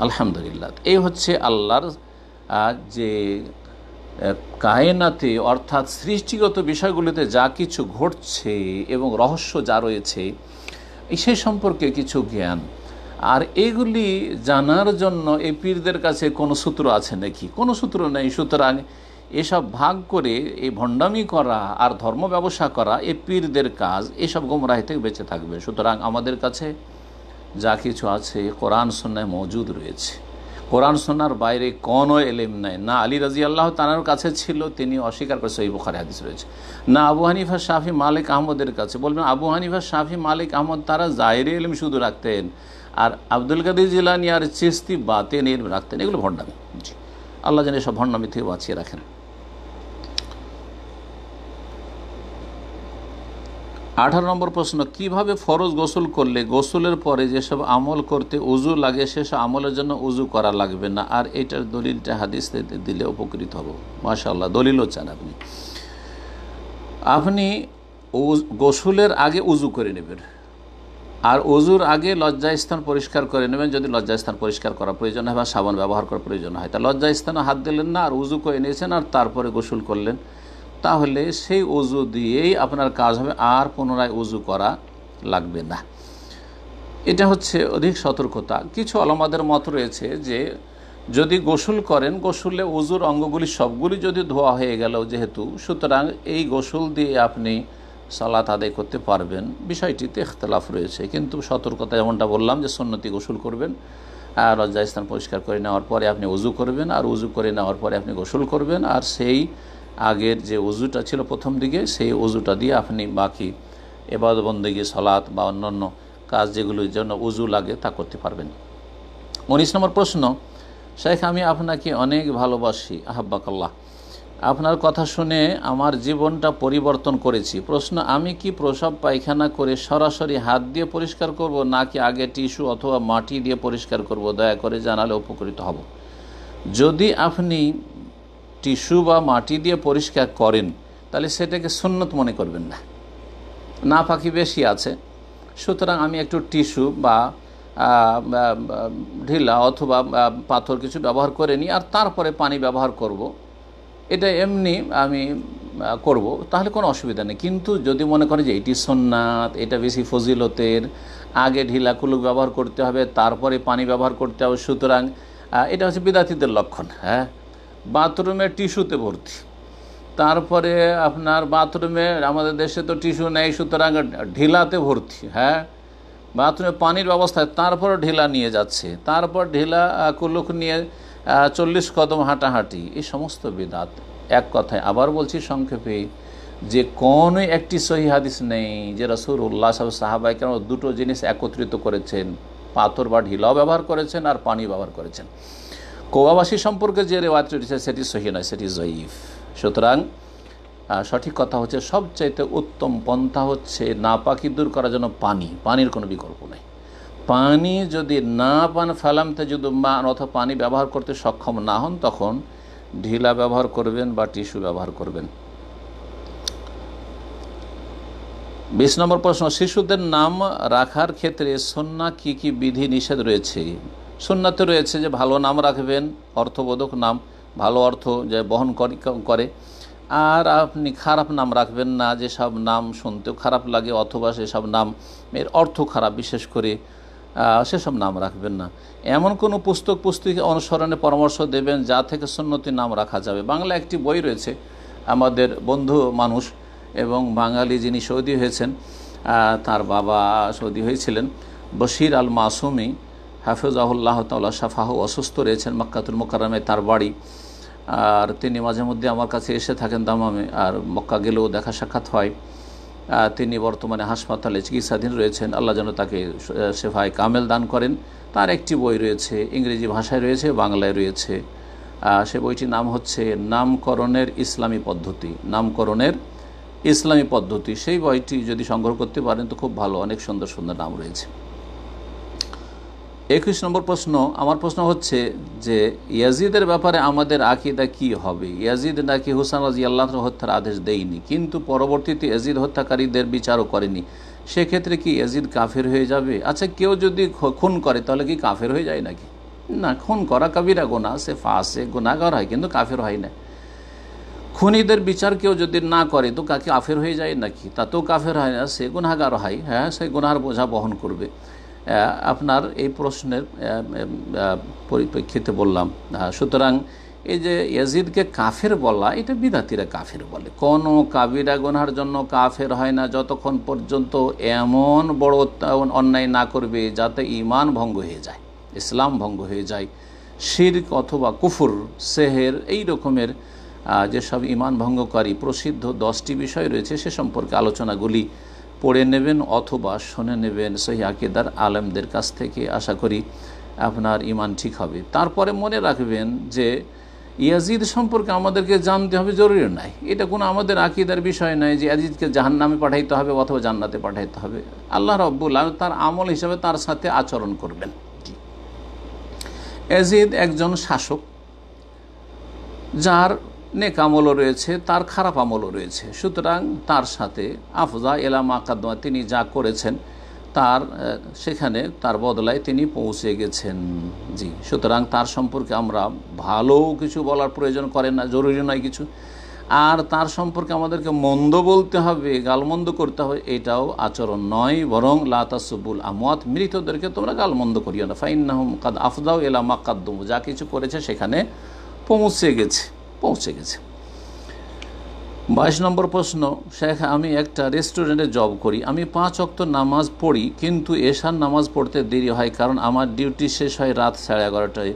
আলহামদুলিল্লাহ। এই হচ্ছে আল্লাহর যে কায়নাতে, অর্থাৎ সৃষ্টিগত বিষয়গুলিতে যা কিছু ঘটছে এবং রহস্য যা রয়েছে সেই সম্পর্কে কিছু জ্ঞান। আর এগুলি জানার জন্য এই পীরদের কাছে কোনো সূত্র আছে নাকি? কোনো সূত্র নেই। সুতরাং এসব ভাগ করে এই ভণ্ডামি করা আর ধর্ম ব্যবসা করা এই পীরদের কাজ, এসব গোমরাহি থেকে বেঁচে থাকবে। সুতরাং আমাদের কাছে যা কিছু আছে কোরআন সুন্নাহয় মওজুদ রয়েছে। কোরআন সুন্নাহর বাইরে কোনো এলেম নাই। না আলী রাদিয়াল্লাহু তাআলার কাছে ছিল, তিনি অস্বীকার করে, সহিহ বুখারী হাদিস রয়েছে। না আবু হানিফা, শাফি, মালিক, আহমদের কাছে। বলবেন আবু হানিফা, শাফি, মালিক, আহমদ তারা জাহিরি এলেম শুধু রাখতেন, আর আব্দুল কাদের জিলানী আর চিশতি বাতিন এলেম রাখতেন। এগুলো ভণ্ডামি। জি, আল্লাহ যেন এসব ভণ্ডামি থেকে বাঁচিয়ে রাখেন। 18 নম্বর প্রশ্ন। কিভাবে ফরজ গোসল করলে গোসলের পরে যেসব আমল করতে উজু লাগে সেসব আমলের জন্য উজু করা লাগবে না? আর এটার দলিলটা হাদিস দিলে উপকৃত হব। মাশাআল্লাহ, দলিলও চান আপনি। গোসলের আগে উজু করে নেবেন, আর অজুর আগে লজ্জাস্থান পরিষ্কার করে নেবেন যদি লজ্জাস্থান পরিষ্কার করার প্রয়োজন হয় বা সাবান ব্যবহার করার প্রয়োজন হয়। তা লজ্জাস্থানে হাত দিলেন না, আর উজু করে নিয়েছেন আর তারপরে গোসল করলেন, তাহলে সেই অজু দিয়েই আপনার কাজ হবে, আর পুনরায় উজু করা লাগবে না। এটা হচ্ছে অধিক সতর্কতা। কিছু আলেমদের মত রয়েছে যে যদি গোসল করেন, গোসলে উজুর অঙ্গগুলি সবগুলি যদি ধোয়া হয়ে গেল যেহেতু, সুতরাং এই গোসল দিয়ে আপনি সালাত আদায় করতে পারবেন। বিষয়টিতে ইখতিলাফ রয়েছে, কিন্তু সতর্কতা যেমনটা বললাম যে সুন্নতি গোসল করবেন, আর লজ্জাস্থান পরিষ্কার করে নেওয়ার পরে আপনি উজু করবেন, আর উজু করে নেওয়ার পরে আপনি গোসল করবেন, আর সেই আগের যে উজুটা ছিল প্রথম দিকে সেই উজুটা দিয়ে আপনি বাকি ইবাদত বন্দেগী সালাত বা অন্যান্য কাজ যেগুলোর জন্য উজু লাগে তা করতে পারবেন। 19 নম্বর প্রশ্ন, শেখ আমি আপনাকে অনেক ভালোবাসি, আহাব্বাকাল্লাহ, আপনার কথা শুনে আমার জীবনটা পরিবর্তন করেছি। প্রশ্ন, আমি কি প্রস্রাব পায়খানা করে সরাসরি হাত দিয়ে পরিষ্কার করব, নাকি আগে টিস্যু অথবা মাটি দিয়ে পরিষ্কার করব? দয়া করে জানালে উপকৃত হব। যদি আপনি টিস্যু বা মাটি দিয়ে পরিষ্কার করেন তাহলে সেটাকে সুন্নত মনে করবেন না, নাপাকি বেশি আছে, সুতরাং আমি একটু টিস্যু বা ঢিলা অথবা পাথর কিছু ব্যবহার করে নিই আর তারপরে পানি ব্যবহার করব, এটা এমনি আমি করব, তাহলে কোনো অসুবিধা নেই। কিন্তু যদি মনে করে যে এটি সুন্নাত, এটা বেশি ফজিলতের, আগে ঢিলা কুলুক ব্যবহার করতে হবে তারপরে পানি ব্যবহার করতে হবে, সুতরাং এটা হচ্ছে বিদাতীদের লক্ষণ। হ্যাঁ, বাথরুমে টিস্যুতে ভর্তি, তারপরে আপনার বাথরুমে আমাদের দেশে তো টিস্যু নেই, সুতরাং ঢিলাতে ভর্তি। হ্যাঁ, বাথরুমে পানির ব্যবস্থায় তারপর ঢিলা নিয়ে যাচ্ছে, তারপর ঢিলা কুলুক নিয়ে 40 কদম হাঁটাহাঁটি, এই সমস্ত বিদাত। এক কথায় আবার বলছি সংক্ষেপে, যে কোনো একটি সহিহ হাদিস নেই যে রাসূলুল্লাহ সাহাবায়ে কেরাম দুটো জিনিস একত্রিত করেছেন, পাথর বা ঢিলাও ব্যবহার করেছেন আর পানি ব্যবহার করেছেন। কোবাবাসী সম্পর্কে যে রেওয়ায়ত রয়েছে সেটি সহিহ নয়, সেটি জয়ীফ। সুতরাং সঠিক কথা হচ্ছে সবচাইতে উত্তম পন্থা হচ্ছে নাপাকি দূর করার জন্য পানির কোনো বিকল্প নেই। পানি যদি না পান ফালামতে যদি মান অথবা পানি ব্যবহার করতে সক্ষম না হন, তখন ঢিলা ব্যবহার করবেন বা টিস্যু ব্যবহার করবেন। 20 নম্বর প্রশ্ন, শিশুদের নাম রাখার ক্ষেত্রে সুন্নাহ কি কি বিধি নিষেধ রয়েছে? সুন্নাতে রয়েছে যে ভালো নাম রাখবেন, অর্থবোধক নাম, ভালো অর্থ যে বহন করে, আর আপনি খারাপ নাম রাখবেন না, যেসব নাম শুনতেও খারাপ লাগে অথবা সেসব নাম এর অর্থ খারাপ, বিশেষ করে সেসব নাম রাখবেন না। এমন কোনো পুস্তিকা অনুসরণে পরামর্শ দেবেন যা থেকে সুন্নতি নাম রাখা যাবে। বাংলা একটি বই রয়েছে, আমাদের বন্ধু মানুষ এবং বাঙালি, যিনি সৌদি হয়েছেন, তার বাবা সৌদি হয়েছিলেন, বশির আল মাসুমি হাফিজাহুল্লাহ তাআলা শাফাহু, অসুস্থ রয়েছেন, মক্কাতুল মুকাররমায় তার বাড়ি, আর তিনি মাঝে মধ্যে আমার কাছে এসে থাকেন দামামে, আর মক্কা গেলেও দেখা সাক্ষাৎ হয়। তিনি বর্তমানে হাসপাতালে চিকিৎসাধীন রয়েছেন, আল্লাহ যেন তাকে শেফায়ে কামেল দান করেন। তার একটি বই রয়েছে, ইংরেজি ভাষায় রয়েছে, বাংলায় রয়েছে। সে বইটির নাম হচ্ছে নামকরণের ইসলামী পদ্ধতি, নামকরণের ইসলামী পদ্ধতি। সেই বইটি যদি সংগ্রহ করতে পারেন তো খুব ভালো, অনেক সুন্দর সুন্দর নাম রয়েছে। 21 নম্বর প্রশ্ন, আমার প্রশ্ন হচ্ছে যে ইয়াজিদের ব্যাপারে আমাদের আকীদা কি হবে? ইয়াজিদ নাকি হুসাইন রাদিয়াল্লাহু আনহু হত্যার আদেশ দেয়নি, কিন্তু পরবর্তীতে ইয়াজিদ হত্যাকারীদের বিচারও করেনি, সেক্ষেত্রে কি ইয়াজিদ কাফের হয়ে যাবে? আচ্ছা, কেউ যদি খুন করে তাহলে কি কাফের হয়ে যায় নাকি? না, খুন করা কবিরা গুনাহ, সে ফাসিক গুনাহগার হয়, কিন্তু কাফের হয় না। খুনিদের বিচার কেউ যদি না করে তো কাফের হয়ে যায় নাকি? তাতেও কাফের হয় না, সে গুনাহগার হয়। হ্যাঁ, সে গুনাহের বোঝা বহন করবে। আপনার এই প্রশ্নের পরিপ্রেক্ষিতে বললাম। সুতরাং এই যে ইয়াজিদকে কাফের বলা, এটা বিদাতিরা কাফের বলে। কোনো কাবিরা গুনার জন্য কাফের হয় না যতক্ষণ পর্যন্ত এমন বড় অন্যায় না করবে যাতে ঈমান ভঙ্গ হয়ে যায়, ইসলাম ভঙ্গ হয়ে যায়, শিরক অথবা কুফর, সেহের, এই রকমের যেসব ঈমান ভঙ্গকারী প্রসিদ্ধ 10টি বিষয় রয়েছে সে সম্পর্কে আলোচনাগুলি পড়ে নেবেন অথবা শুনে নেবেন সহিহ আকীদার আলেমদের কাছ থেকে। আশা করি আপনার ঈমান ঠিক হবে। তারপরে মনে রাখবেন যে ইয়াজিদ সম্পর্কে আমাদেরকে জানতে হবে জরুরি নাই, এটা কোনো আমাদের আকীদার বিষয় নয় যে ইয়াজিদকে জাহান্নামে পাঠাইতে হবে অথবা জান্নাতে পাঠাইতে হবে। আল্লাহ রাব্বুল আলামিন তার আমল হিসাবে তার সাথে আচরণ করবেন। ইয়াজিদ একজন শাসক যার নেক আমলও রয়েছে, তার খারাপ আমলও রয়েছে। সুতরাং তার সাথে আফজা এলা মাকাদ্দমা, তিনি যা করেছেন তার সেখানে তার বদলায় তিনি পৌঁছে গেছেন। জি, সুতরাং তার সম্পর্কে আমরা ভালো কিছু বলার প্রয়োজন করে না, জরুরি নয় কিছু। আর তার সম্পর্কে আমাদেরকে মন্দ বলতে হবে, গালমন্দ করতে হবে, এটাও আচরণ নয়। বরং লা তাসুবুল আমওয়াত, মৃতদেরকে তোমরা গালমন্দ করিও না। ফাইন্নাহুম কাদ আফদাউ ইলা মা কাদ্দুম, যা কিছু করেছে সেখানে পৌঁছে গেছে। 22 নম্বর প্রশ্ন, শেখ আমি একটা রেস্টুরেন্টে জব করি। আমি 5 ওয়াক্ত নামাজ পড়ি, কিন্তু এশার নামাজ পড়তে দেরি হয়, কারণ আমার ডিউটি শেষ হয় রাত 11:30টায়।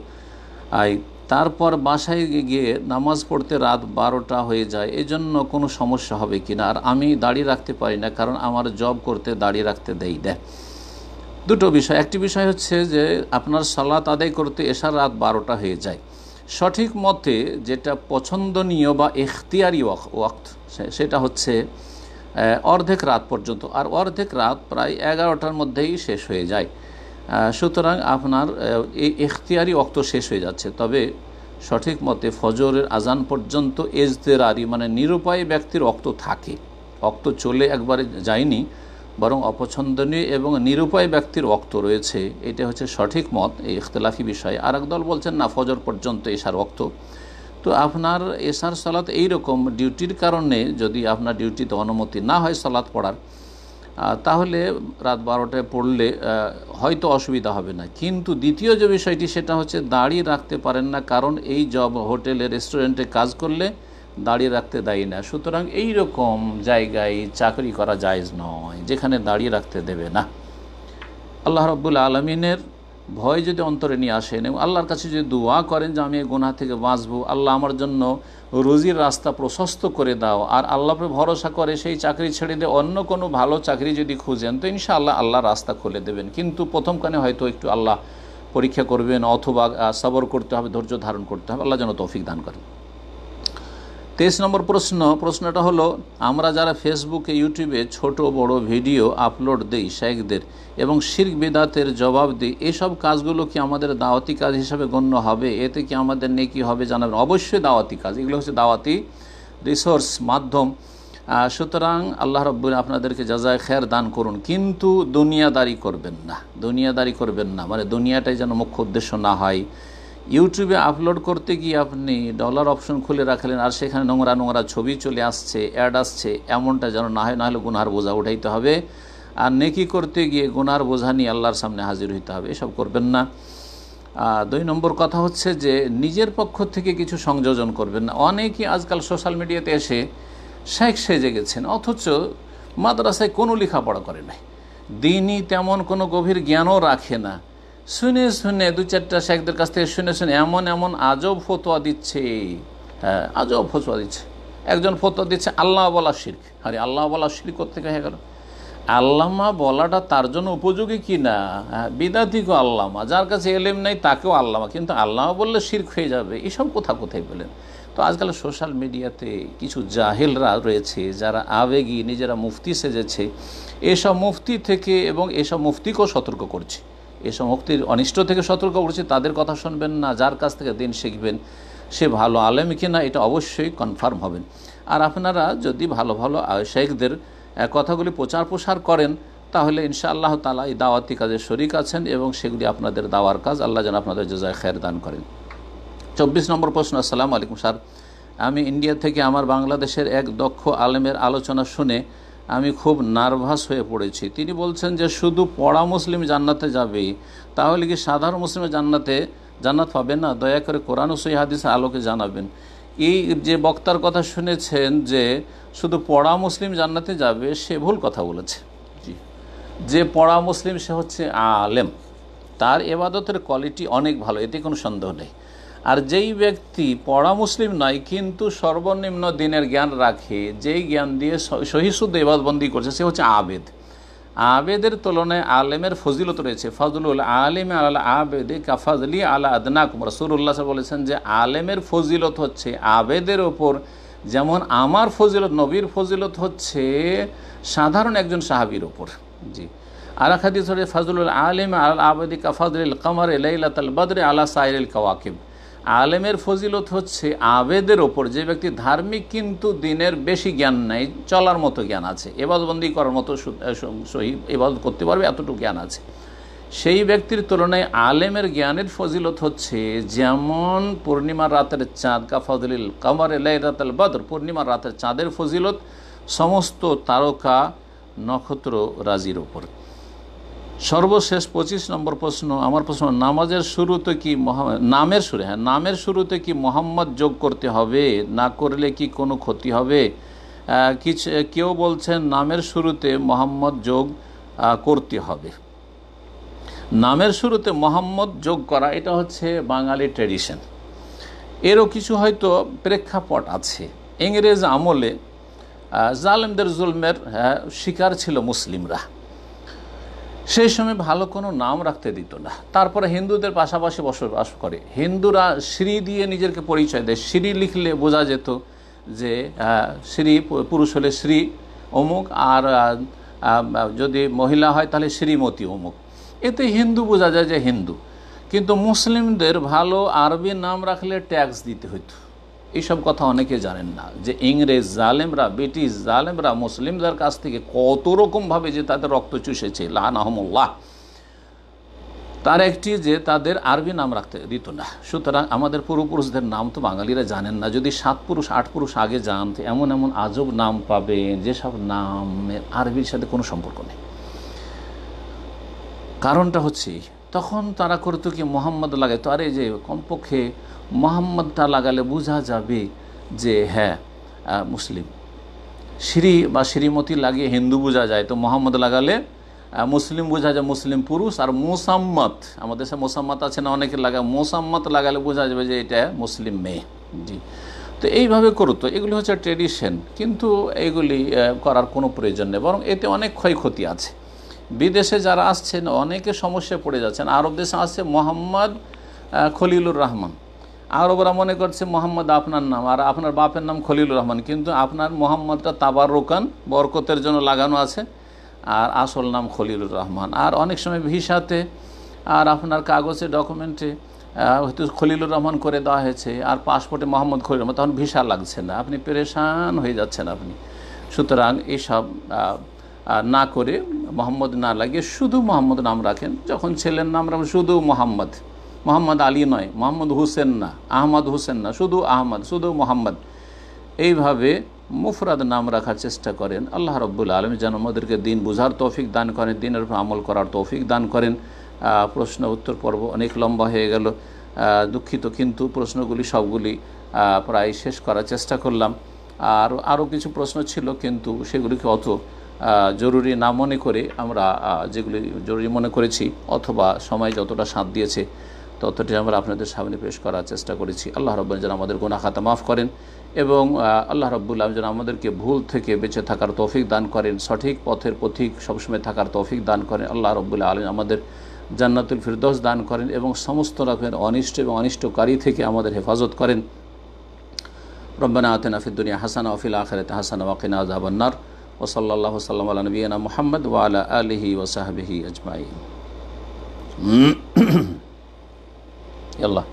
তারপর বাসায় গিয়ে নামাজ পড়তে রাত 12টা হয়ে যায়। এজন্য কোনো সমস্যা হবে কি না? আর আমি দাঁড়িয়ে রাখতে পারি না, কারণ আমার জব করতে দাঁড়িয়ে রাখতে দেয়। দুটো বিষয়। একটি বিষয় হচ্ছে যে আপনার সালাত আদায় করতে এশার রাত 12টা হয়ে যায়। সঠিক মতে যেটা পছন্দনীয় বা ইখতিয়ারি ওয়াক্ত, সেটা হচ্ছে অর্ধেক রাত পর্যন্ত, আর অর্ধেক রাত প্রায় 11টার মধ্যেই শেষ হয়ে যায়। সুতরাং আপনার এই ইখতিয়ারি ওয়াক্ত শেষ হয়ে যাচ্ছে। তবে সঠিক মতে ফজরের আজান পর্যন্ত এজতেরারি মানে নিরুপায় ব্যক্তির ওয়াক্ত থাকে। ওয়াক্ত চলে একবারে যায়নি, বরং অপছন্দনীয় এবং নিরুপায় ব্যক্তির ওয়াক্ত রয়েছে। এটা হচ্ছে সঠিক মত এই ইখতিলাফি বিষয়ে। আর একদল বলছেন না, ফজর পর্যন্ত এশার ওয়াক্ত। তো আপনার এশার সালাত এইরকম ডিউটির কারণে যদি আপনার ডিউটিতে অনুমতি না হয় সালাত পড়ার, তাহলে রাত 12টায় পড়লে হয়তো অসুবিধা হবে না। কিন্তু দ্বিতীয় যে বিষয়টি সেটা হচ্ছে দাঁড়িয়ে রাখতে পারেন না, কারণ এই জব হোটেলে রেস্টুরেন্টে কাজ করলে দাঁড়িয়ে রাখতে দেয় না। সুতরাং এই রকম জায়গায় চাকরি করা জায়েজ নয়, যেখানে দাঁড়িয়ে রাখতে দেবে না। আল্লাহ রাব্বুল আলামিনের ভয় যদি অন্তরে নিয়ে আসেন এবং আল্লাহর কাছে যদি দোয়া করেন যে আমি এই গুনাহ থেকে বাঁচবো, আল্লাহ আমার জন্য রুজির রাস্তা প্রশস্ত করে দাও, আর আল্লাহকে ভরসা করে সেই চাকরি ছেড়ে দিয়ে অন্য কোনো ভালো চাকরি যদি খুঁজেন, তো ইনশাআল্লাহ আল্লাহ রাস্তা খুলে দেবেন। কিন্তু প্রথমখানে হয়তো একটু আল্লাহ পরীক্ষা করবেন, অথবা সবর করতে হবে, ধৈর্য ধারণ করতে হবে। আল্লাহ যেন তৌফিক দান করেন। 23 নম্বর প্রশ্নটা হলো, আমরা যারা ফেসবুকে ইউটিউবে ছোট বড় ভিডিও আপলোড দেই শেখদের এবং শিরক বিদআতের জবাব দিই, এসব কাজগুলো কি আমাদের দাওয়াতি কাজ হিসাবে গণ্য হবে? এতে কি আমাদের নেকি হবে জানাবেন। অবশ্যই দাওয়াতি কাজ, এগুলো হচ্ছে দাওয়াতি রিসোর্স, মাধ্যম। সুতরাং আল্লাহ রাব্বুল আপনাদেরকে জাযায়ে খের দান করুন, কিন্তু দুনিয়াদারি করবেন না, মানে দুনিয়াটাই যেন মুখ্য উদ্দেশ্য না হয়। ইউটিউবে আপলোড করতে গিয়ে আপনি ডলার অপশন খুলে রাখলেন, আর সেখানে নোংরা ছবি চলে আসছে, অ্যাড আসছে, এমনটা যেন না হয়। না হলে গুনার বোঝা উঠাইতে হবে, আর নেকি করতে গিয়ে গুনার বোঝা নিয়ে আল্লাহর সামনে হাজির হইতে হবে। এসব করবেন না। 2 নম্বর কথা হচ্ছে যে নিজের পক্ষ থেকে কিছু সংযোজন করবেন না। অনেকেই আজকাল সোশ্যাল মিডিয়াতে এসে শেখ সেজে গেছেন, অথচ মাদ্রাসায় কোনো লেখাপড়া করে নাই, দিনই তেমন কোনো গভীর জ্ঞানও রাখে না। শুনে 2-4টা শেখদের কাছ থেকে শুনে এমন আজব ফতোয়া দিচ্ছে, আজব ফতোয়া দিচ্ছে। একজন ফতোয়া দিচ্ছে আল্লাহ বলা শিরক। আরে আল্লাহ বলা শিরক কোত্থেকে হয়ে গেল? আল্লামা বলাটা তার জন্য উপযোগী কি না? বিদাতিকে আল্লামা, যার কাছে এলেম নেই তাকেও আল্লামা, কিন্তু আল্লামা বললে শিরক হয়ে যাবে। এসব কোথায় বলেন? তো আজকাল সোশ্যাল মিডিয়াতে কিছু জাহেলরা রয়েছে যারা আবেগী, নিজেরা মুফতি সেজেছে। এসব মুফতি থেকে এবং এসব মুফতিকেও সতর্ক করছে, এসব মুফতির অনিষ্ট থেকে সতর্ক করছে। তাদের কথা শুনবেন না, যার কাছ থেকে দিন শিখবেন সে ভালো আলেম কিনা এটা অবশ্যই কনফার্ম হবেন। আর আপনারা যদি ভালো শেখদের কথাগুলি প্রসার করেন, তাহলে ইনশাআল্লাহ তাআলা এই দাওয়াতি কাজে শরীক আছেন এবং সেগুলি আপনাদের দাওয়ার কাজ। আল্লাহ যেন আপনাদের জাযায়ে খের দান করেন। 24 নম্বর প্রশ্ন, আসসালামু আলাইকুম স্যার, আমি ইন্ডিয়া থেকে আমার বাংলাদেশের এক দক্ষ আলেমের আলোচনা শুনে আমি খুব নার্ভাস হয়ে পড়েছি। তিনি বলছেন যে শুধু পড়া মুসলিম জান্নাতে যাবে, তাহলে কি সাধারণ মুসলিমের জান্নাত পাবে না? দয়া করে কোরআন ও সহিহ হাদিসের আলোকে জানাবেন। এই যে বক্তার কথা শুনেছেন যে শুধু পড়া মুসলিম জান্নাতে যাবে, সে ভুল কথা বলেছে। জি, যে পড়া মুসলিম সে হচ্ছে আলেম, তার ইবাদতের কোয়ালিটি অনেক ভালো, এতে কোনো সন্দেহ নেই। আর যেই ব্যক্তি পড়া মুসলিম নয় কিন্তু সর্বনিম্ন দিনের জ্ঞান রাখে, যেই জ্ঞান দিয়ে সহিশুদ্ধ ইবাদতবন্দি করছে, সে হচ্ছে আবেদ। আবেদের তুলনায় আলেমের ফজিলত রয়েছে। ফাজলুল আলিম আলা আবেদে কাফাজলি আলা আদনাকুম, রাসূলুল্লাহ বলেছেন যে আলেমের ফজিলত হচ্ছে আবেদের ওপর যেমন আমার ফজিলত, নবীর ফজিলত হচ্ছে সাধারণ একজন সাহাবীর ওপর। জি, আর এক হাদিস হচ্ছে ফাজলুল আলিম আলা আবেদি কাফাজলিল কমর লাইলাতুল বদর আলা সাইরিল কাওয়াকিব, আলেমের ফজিলত হচ্ছে আবেদের ওপর, যে ব্যক্তি ধার্মিক কিন্তু দিনের বেশি জ্ঞান নাই, চলার মতো জ্ঞান আছে, এবাদতবন্দি করার মতো সহি ইবাদত করতে পারবে এতটুকু জ্ঞান আছে, সেই ব্যক্তির তুলনায় আলেমের জ্ঞানের ফজিলত হচ্ছে যেমন পূর্ণিমার রাতের চাঁদ কা ফজলিল কামারে লাইলাতুল বদর, পূর্ণিমার রাতের চাঁদের ফজিলত সমস্ত তারকা নক্ষত্র রাজির ওপর। সর্বশেষ 25 নম্বর প্রশ্ন, আমার প্রশ্ন, নামাজের শুরুতে কি নামের শুরুতে কি মোহাম্মদ যোগ করতে হবে, না করলে কি কোনো ক্ষতি হবে? কেউ বলছেন নামের শুরুতে মোহাম্মদ যোগ করতে হবে। নামের শুরুতে মোহাম্মদ যোগ করা এটা হচ্ছে বাঙালি ট্র্যাডিশন, এরও কিছু হয়তো প্রেক্ষাপট আছে। ইংরেজ আমলে জালেমদের জুলমের শিকার ছিল মুসলিমরা, সেই সময় ভালো কোনো নাম রাখতে দিত না। তারপরে হিন্দুদের পাশাপাশি বসবাস করে, হিন্দুরা শ্রী দিয়ে নিজেকে পরিচয় দেয়, শ্রী লিখলে বোঝা যেত যে শ্রী, পুরুষ হলে শ্রী অমুক, আর যদি মহিলা হয় তাহলে শ্রীমতী অমুক, এতে হিন্দু বোঝা যায় যে হিন্দু। কিন্তু মুসলিমদের ভালো আরবি নাম রাখলে ট্যাক্স দিতে হইতো। এইসব কথা অনেকে জানেন না যে ইংরেজ জালেমরা, ব্রিটিশ জালেমরা মুসলিমদের কাছ থেকে কত রকমভাবে যে তাদের রক্ত চুষেছে, লানাহুমুল্লাহ। তার একটি যে তাদের আরবি নাম রাখতে দিত না। সুতরাং আমাদের পূর্বপুরুষদের নাম তো বাঙালিরা জানেন না, যদি 7 পুরুষ 8 পুরুষ আগে জানতে, এমন এমন আজব নাম পাবেন যেসব নামের আরবির সাথে কোনো সম্পর্ক নেই। কারণটা হচ্ছে তখন তারা করতো কি, মোহাম্মদ লাগাই তো, আরে যে কমপক্ষে মোহাম্মদটা লাগালে বোঝা যাবে যে হ্যাঁ মুসলিম। শ্রী বা শ্রীমতী লাগিয়ে হিন্দু বোঝা যায়, তো মোহাম্মদ লাগালে মুসলিম বোঝা যায়, মুসলিম পুরুষ। আর মোসাম্মত, আমাদের দেশে মোসাম্মত আছে না, অনেকে লাগায়, মোসাম্মত লাগালে বোঝা যাবে যে এটা মুসলিম মেয়ে। জি, তো এইভাবে করতো। এগুলি হচ্ছে ট্রেডিশন, কিন্তু এগুলি করার কোনো প্রয়োজন নেই, বরং এতে অনেক ক্ষয়ক্ষতি আছে। বিদেশে যারা আসছেন অনেকে সমস্যায় পড়ে যাচ্ছেন। আরব দেশে আসছে মোহাম্মদ খলিলুর রহমান, আরবরা মনে করছে মোহাম্মদ আপনার নাম, আর আপনার বাপের নাম খলিলুর রহমান, কিন্তু আপনার মোহাম্মদটা তাবাররুকান, বরকতের জন্য লাগানো আছে, আর আসল নাম খলিলুর রহমান। আর অনেক সময় ভিসাতে আর আপনার কাগজে ডকুমেন্টে হয়তো খলিলুর রহমান করে দেওয়া হয়েছে, আর পাসপোর্টে মোহাম্মদ খলিলুর রহমান, তখন ভিসা লাগছে না, আপনি পেরেশান হয়ে যাচ্ছেন আপনি। সুতরাং এইসব না করে, মোহাম্মদ না লাগিয়ে শুধু মোহাম্মদ নাম রাখেন। যখন ছেলের নাম রাখেন শুধু মোহাম্মদ, মোহাম্মদ আলী নয়, মোহাম্মদ হুসেন না, আহমদ হুসেন না, শুধু আহমদ, শুধু মোহাম্মদ, এইভাবে মুফরাদ নাম রাখার চেষ্টা করেন। আল্লাহ রাব্বুল আলামিন যেন আমাদেরকে দিন বুঝার তৌফিক দান করেন, দিনের উপর আমল করার তৌফিক দান করেন। প্রশ্ন উত্তর পর্ব অনেক লম্বা হয়ে গেল, দুঃখিত, কিন্তু প্রশ্নগুলি সবগুলি প্রায় শেষ করার চেষ্টা করলাম। আর আরও কিছু প্রশ্ন ছিল, কিন্তু সেগুলিকে অত জরুরি না মনে করে আমরা যেগুলি জরুরি মনে করেছি, অথবা সময় যতটা সাথ দিয়েছে ততটি আমরা আপনাদের সামনে পেশ করার চেষ্টা করেছি। আল্লাহ রাব্বুল যেন আমাদের গুনাহ খাতা মাফ করেন, এবং আল্লাহ রাব্বুল আলামিন যেন আমাদেরকে ভুল থেকে বেঁচে থাকার তৌফিক দান করেন, সঠিক পথের পথিক সবসময় থাকার তৌফিক দান করেন। আল্লাহ রাব্বুল আলামিন আমাদের জান্নাতুল ফিরদৌস দান করেন, এবং সমস্ত রকমের অনিষ্ট এবং অনিষ্টকারী থেকে আমাদের হেফাজত করেন। রব্বানা আতিনা ফিদ দুনিয়া হাসানা ওয়া ফিল আখিরাতি হাসানা ওয়া কিনা আযাবান নার। ওয়া সাল্লাল্লাহু সাল্লাম আলা নবিয়িনা মুহাম্মদ ওয়া আলা আলিহি ওয়া সাহবিহি আজমাইন। আল্লাহ।